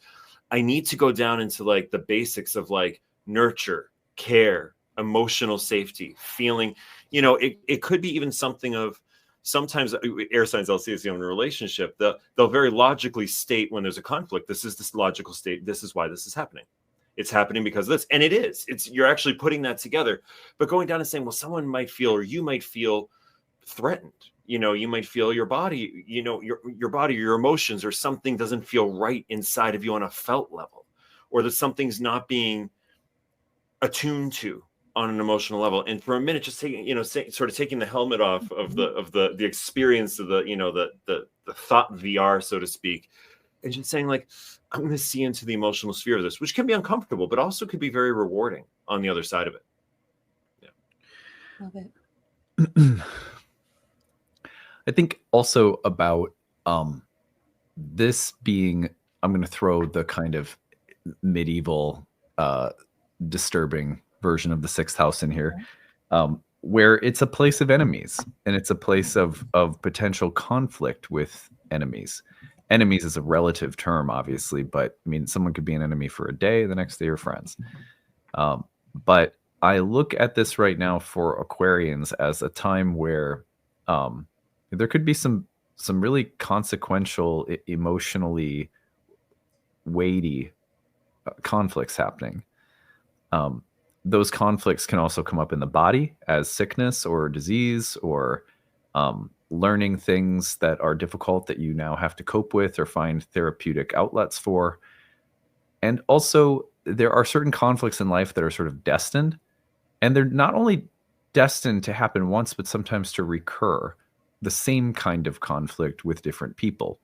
I need to go down into like the basics of like nurture, care, emotional safety, feeling, it could be even something of, sometimes air signs, I'll see this in a relationship, they'll very logically state when there's a conflict, this is this logical state, this is why this is happening. It's happening because of this. And you're actually putting that together, but going down and saying, well, someone might feel, or you might feel threatened. You might feel your body, your body, your emotions, or something doesn't feel right inside of you on a felt level, or that something's not being attuned to on an emotional level. And for a minute, just taking, sort of taking the helmet off of the experience of the thought VR, so to speak, and just saying like, I'm going to see into the emotional sphere of this, which can be uncomfortable, but also could be very rewarding on the other side of it. Yeah. Love it. I think also about this being, I'm going to throw the kind of medieval disturbing version of the sixth house in here, where it's a place of enemies, and it's a place of potential conflict with enemies. Enemies is a relative term, obviously, but I mean, someone could be an enemy for a day, the next day you're friends. But I look at this right now for Aquarians as a time where There could be some really consequential, emotionally weighty conflicts happening. Those conflicts can also come up in the body as sickness or disease, or learning things that are difficult that you now have to cope with or find therapeutic outlets for. And also, there are certain conflicts in life that are sort of destined, and they're not only destined to happen once, but sometimes to recur, the same kind of conflict with different people.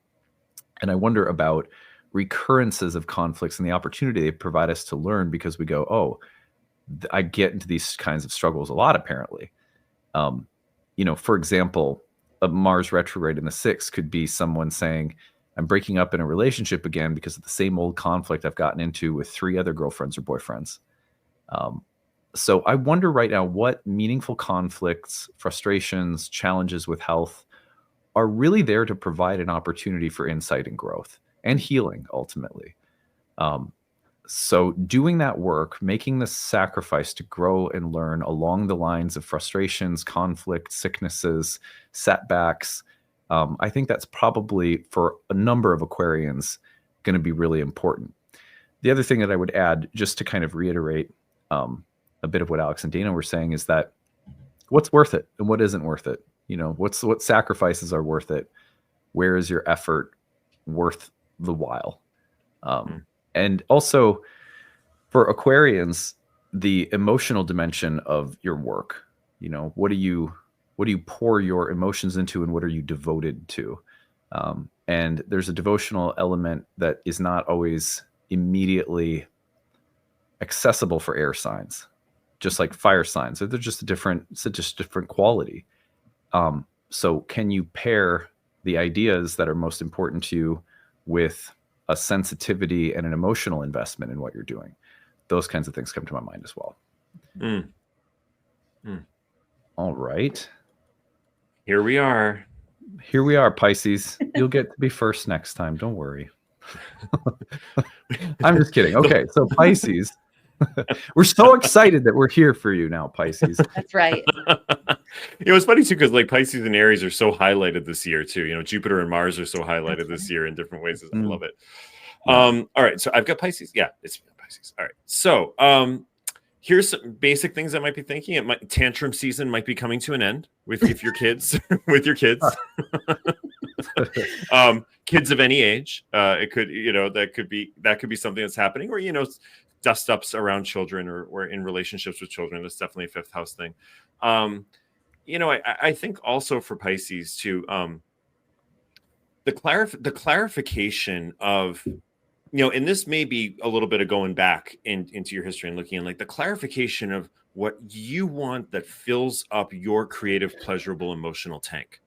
And I wonder about recurrences of conflicts and the opportunity they provide us to learn, because we go, oh, I get into these kinds of struggles a lot, apparently. For example, a Mars retrograde in the 6th could be someone saying, I'm breaking up in a relationship again because of the same old conflict I've gotten into with 3 other girlfriends or boyfriends. So I wonder right now what meaningful conflicts, frustrations, challenges with health are really there to provide an opportunity for insight and growth and healing, ultimately. So doing that work, making the sacrifice to grow and learn along the lines of frustrations, conflict, sicknesses, setbacks, I think that's probably, for a number of Aquarians, going to be really important. The other thing that I would add, just to kind of reiterate a bit of what Alex and Dana were saying, is that what's worth it and what isn't worth it? What sacrifices are worth it? Where is your effort worth the while? And also, for Aquarians, the emotional dimension of your work, what do you pour your emotions into, and what are you devoted to? And there's a devotional element that is not always immediately accessible for air signs, just like fire signs. They're just different quality. So can you pair the ideas that are most important to you with a sensitivity and an emotional investment in what you're doing? Those kinds of things come to my mind as well. All right. Here we are, Pisces. You'll get to be first next time. Don't worry. I'm just kidding. Okay, so Pisces. We're so excited that we're here for you now, Pisces. That's right. It's funny too, because like Pisces and Aries are so highlighted this year too. Jupiter and Mars are so highlighted this year in different ways. I love it. All right, so I've got Pisces. Yeah, it's Pisces. All right, so here's some basic things I might be thinking. Tantrum season might be coming to an end with your kids, with your kids. Kids of any age. It could, that could be something that's happening, or dust ups around children, or in relationships with children. That's definitely a 5th house thing. I think also for Pisces too, the clarification of, and this may be a little bit of going back into your history and looking at like the clarification of what you want that fills up your creative, pleasurable, emotional tank.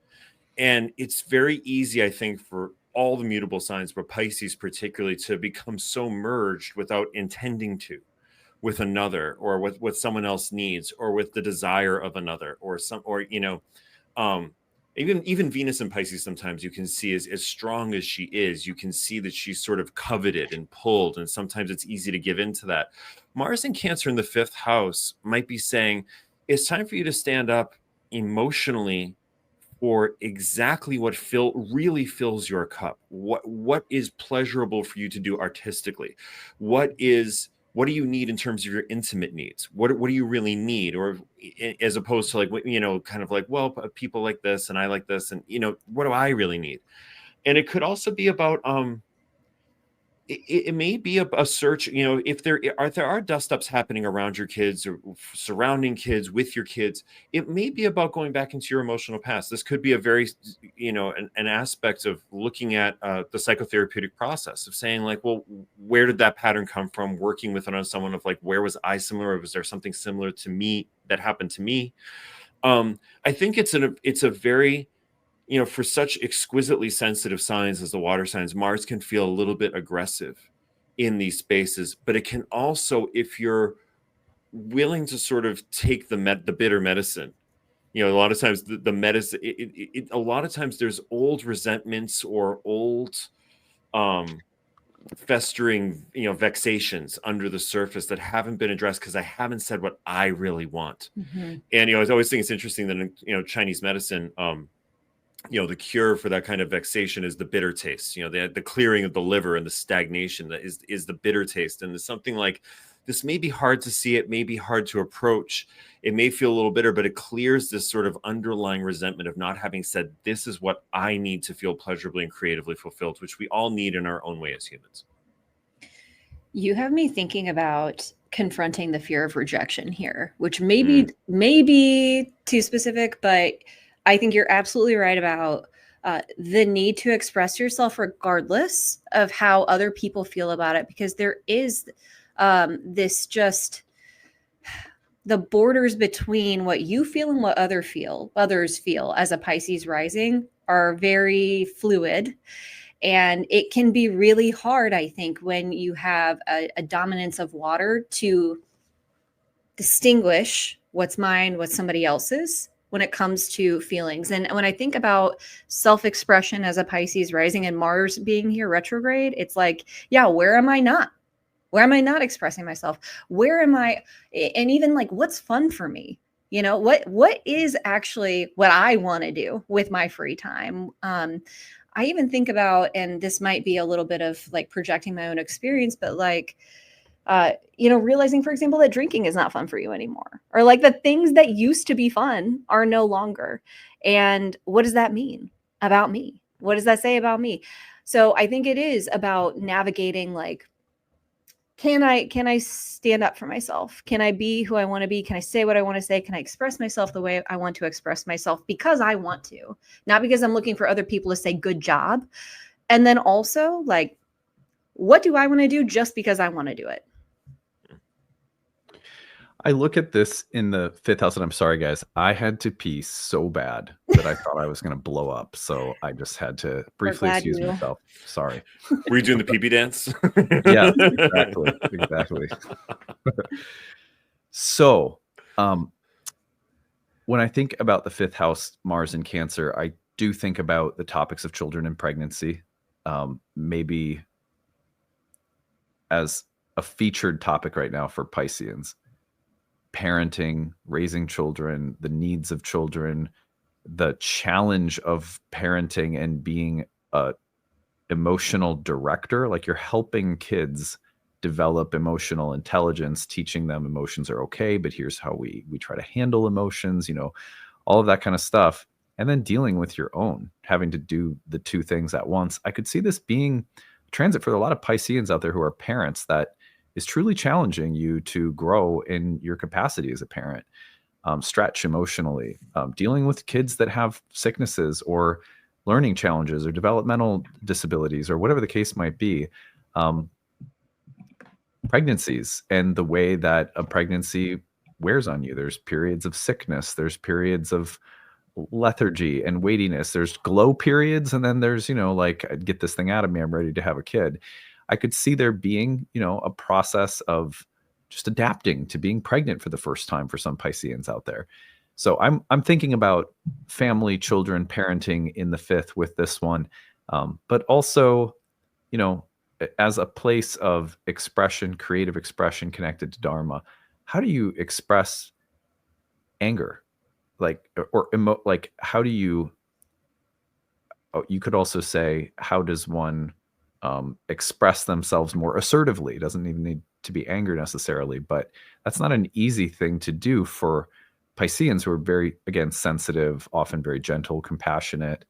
And it's very easy, I think, for all the mutable signs, but Pisces particularly, to become so merged without intending to with another, or with what someone else needs, or with the desire of another, even Venus and Pisces, sometimes you can see as strong as she is, you can see that she's sort of coveted and pulled, and sometimes it's easy to give into that. Mars and Cancer in the 5th house might be saying, it's time for you to stand up emotionally for exactly what really fills your cup. What is pleasurable for you to do artistically? What do you need in terms of your intimate needs? What do you really need? Or as opposed to like, kind of like, well, people like this and I like this, and what do I really need? And it could also be about it may be a search, if there are dust ups happening around your kids, or surrounding kids, with your kids, it may be about going back into your emotional past. This could be a very, an aspect of looking at the psychotherapeutic process of saying like, well, where did that pattern come from? Working with it on someone of like, where was I similar? Or was there something similar to me that happened to me? I think it's a very, for such exquisitely sensitive signs as the water signs, Mars can feel a little bit aggressive in these spaces, but it can also, if you're willing to sort of take the bitter medicine, a lot of times the medicine, a lot of times there's old resentments or old festering, vexations under the surface that haven't been addressed because I haven't said what I really want. And, I always think it's interesting that, in, Chinese medicine, the cure for that kind of vexation is the bitter taste. The clearing of the liver and the stagnation that is the bitter taste. And it's something like this may be hard to see, it may be hard to approach, it may feel a little bitter, but it clears this sort of underlying resentment of not having said, this is what I need to feel pleasurably and creatively fulfilled, which we all need in our own way as humans. You have me thinking about confronting the fear of rejection here, which may be too specific, but I think you're absolutely right about the need to express yourself regardless of how other people feel about it, because there is this just the borders between what you feel and what others feel as a Pisces rising are very fluid. And it can be really hard, I think, when you have a dominance of water to distinguish what's mine, what's somebody else's when it comes to feelings. And when I think about self-expression as a Pisces rising and Mars being here retrograde, it's like, yeah, where am I not? Where am I not expressing myself? Where am I? And even like, what's fun for me? What is actually what I want to do with my free time? I even think about, and this might be a little bit of like projecting my own experience, but like, realizing, for example, that drinking is not fun for you anymore, or like the things that used to be fun are no longer. And what does that mean about me? What does that say about me? So I think it is about navigating, like, can I stand up for myself? Can I be who I want to be? Can I say what I want to say? Can I express myself the way I want to express myself because I want to, not because I'm looking for other people to say good job? And then also, like, what do I want to do just because I want to do it? I look at this in the 5th house, and I'm sorry, guys. I had to pee so bad that I thought I was going to blow up. So I just had to briefly excuse myself. Sorry. Were you doing the pee-pee dance? Yeah, exactly. So when I think about the 5th house, Mars in Cancer, I do think about the topics of children and pregnancy, maybe as a featured topic right now for Pisceans. Parenting, raising children, the needs of children, the challenge of parenting and being a emotional director. Like, you're helping kids develop emotional intelligence, teaching them emotions are okay, but here's how we try to handle emotions, all of that kind of stuff. And then dealing with your own, having to do the two things at once. I could see this being transit for a lot of Pisceans out there who are parents, that is truly challenging you to grow in your capacity as a parent, stretch emotionally, dealing with kids that have sicknesses or learning challenges or developmental disabilities or whatever the case might be, pregnancies and the way that a pregnancy wears on you. There's periods of sickness, there's periods of lethargy and weightiness, there's glow periods, and then there's, like, get this thing out of me, I'm ready to have a kid. I could see there being, a process of just adapting to being pregnant for the first time for some Pisceans out there. So I'm thinking about family, children, parenting in the 5th with this one, but also, as a place of expression, creative expression connected to Dharma. How do you express anger, how do you? You could also say, how does one express themselves more assertively? It doesn't even need to be anger necessarily, but that's not an easy thing to do for Pisceans who are very, again, sensitive, often very gentle, compassionate.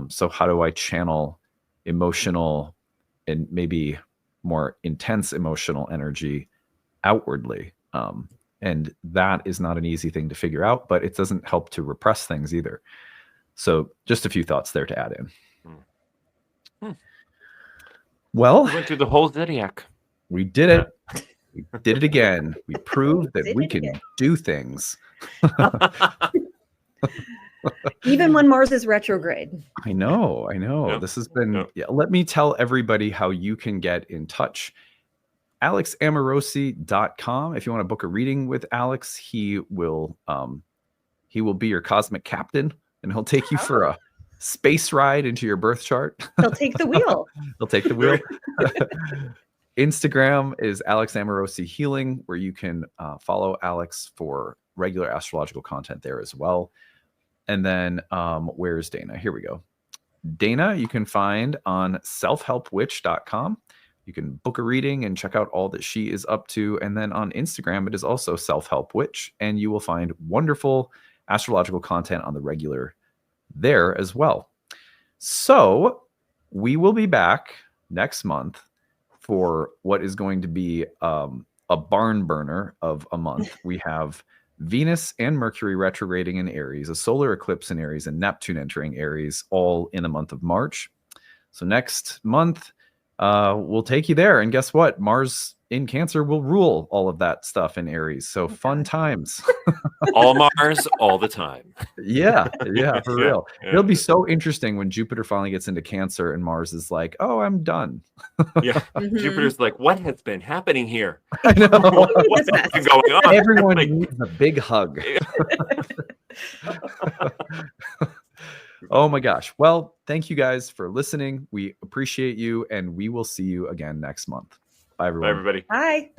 So how do I channel emotional and maybe more intense emotional energy outwardly? And that is not an easy thing to figure out, but it doesn't help to repress things either. So just a few thoughts there to add in. Well, we went through the whole zodiac. We did it. We did it again. We proved that we can do things. Even when Mars is retrograde. I know. Yep. This has been, let me tell everybody how you can get in touch. AlexAmorosi.com. If you want to book a reading with Alex, he will be your cosmic captain, and he'll take you for a space ride into your birth chart. He'll take the wheel. He'll take the wheel. Instagram is Alex Amorosi Healing, where you can follow Alex for regular astrological content there as well. And then where's Dana? Here we go. Dana, you can find on selfhelpwitch.com. You can book a reading and check out all that she is up to. And then on Instagram, it is also selfhelpwitch. And you will find wonderful astrological content on the regular there as well. So we will be back next month for what is going to be a barn burner of a month. We have Venus and Mercury retrograding in Aries, a solar eclipse in Aries, and Neptune entering Aries, all in the month of March. So next month, we'll take you there. And guess what? Mars in Cancer will rule all of that stuff in Aries. So fun times. All Mars, all the time. Yeah, for real. It'll be so interesting when Jupiter finally gets into Cancer and Mars is like, oh, I'm done. Yeah. Jupiter's like, what has been happening here? I know. What's been going on? Everyone needs a big hug. Oh my gosh. Well, thank you guys for listening. We appreciate you, and we will see you again next month. Bye, everyone. Bye, everybody. Bye.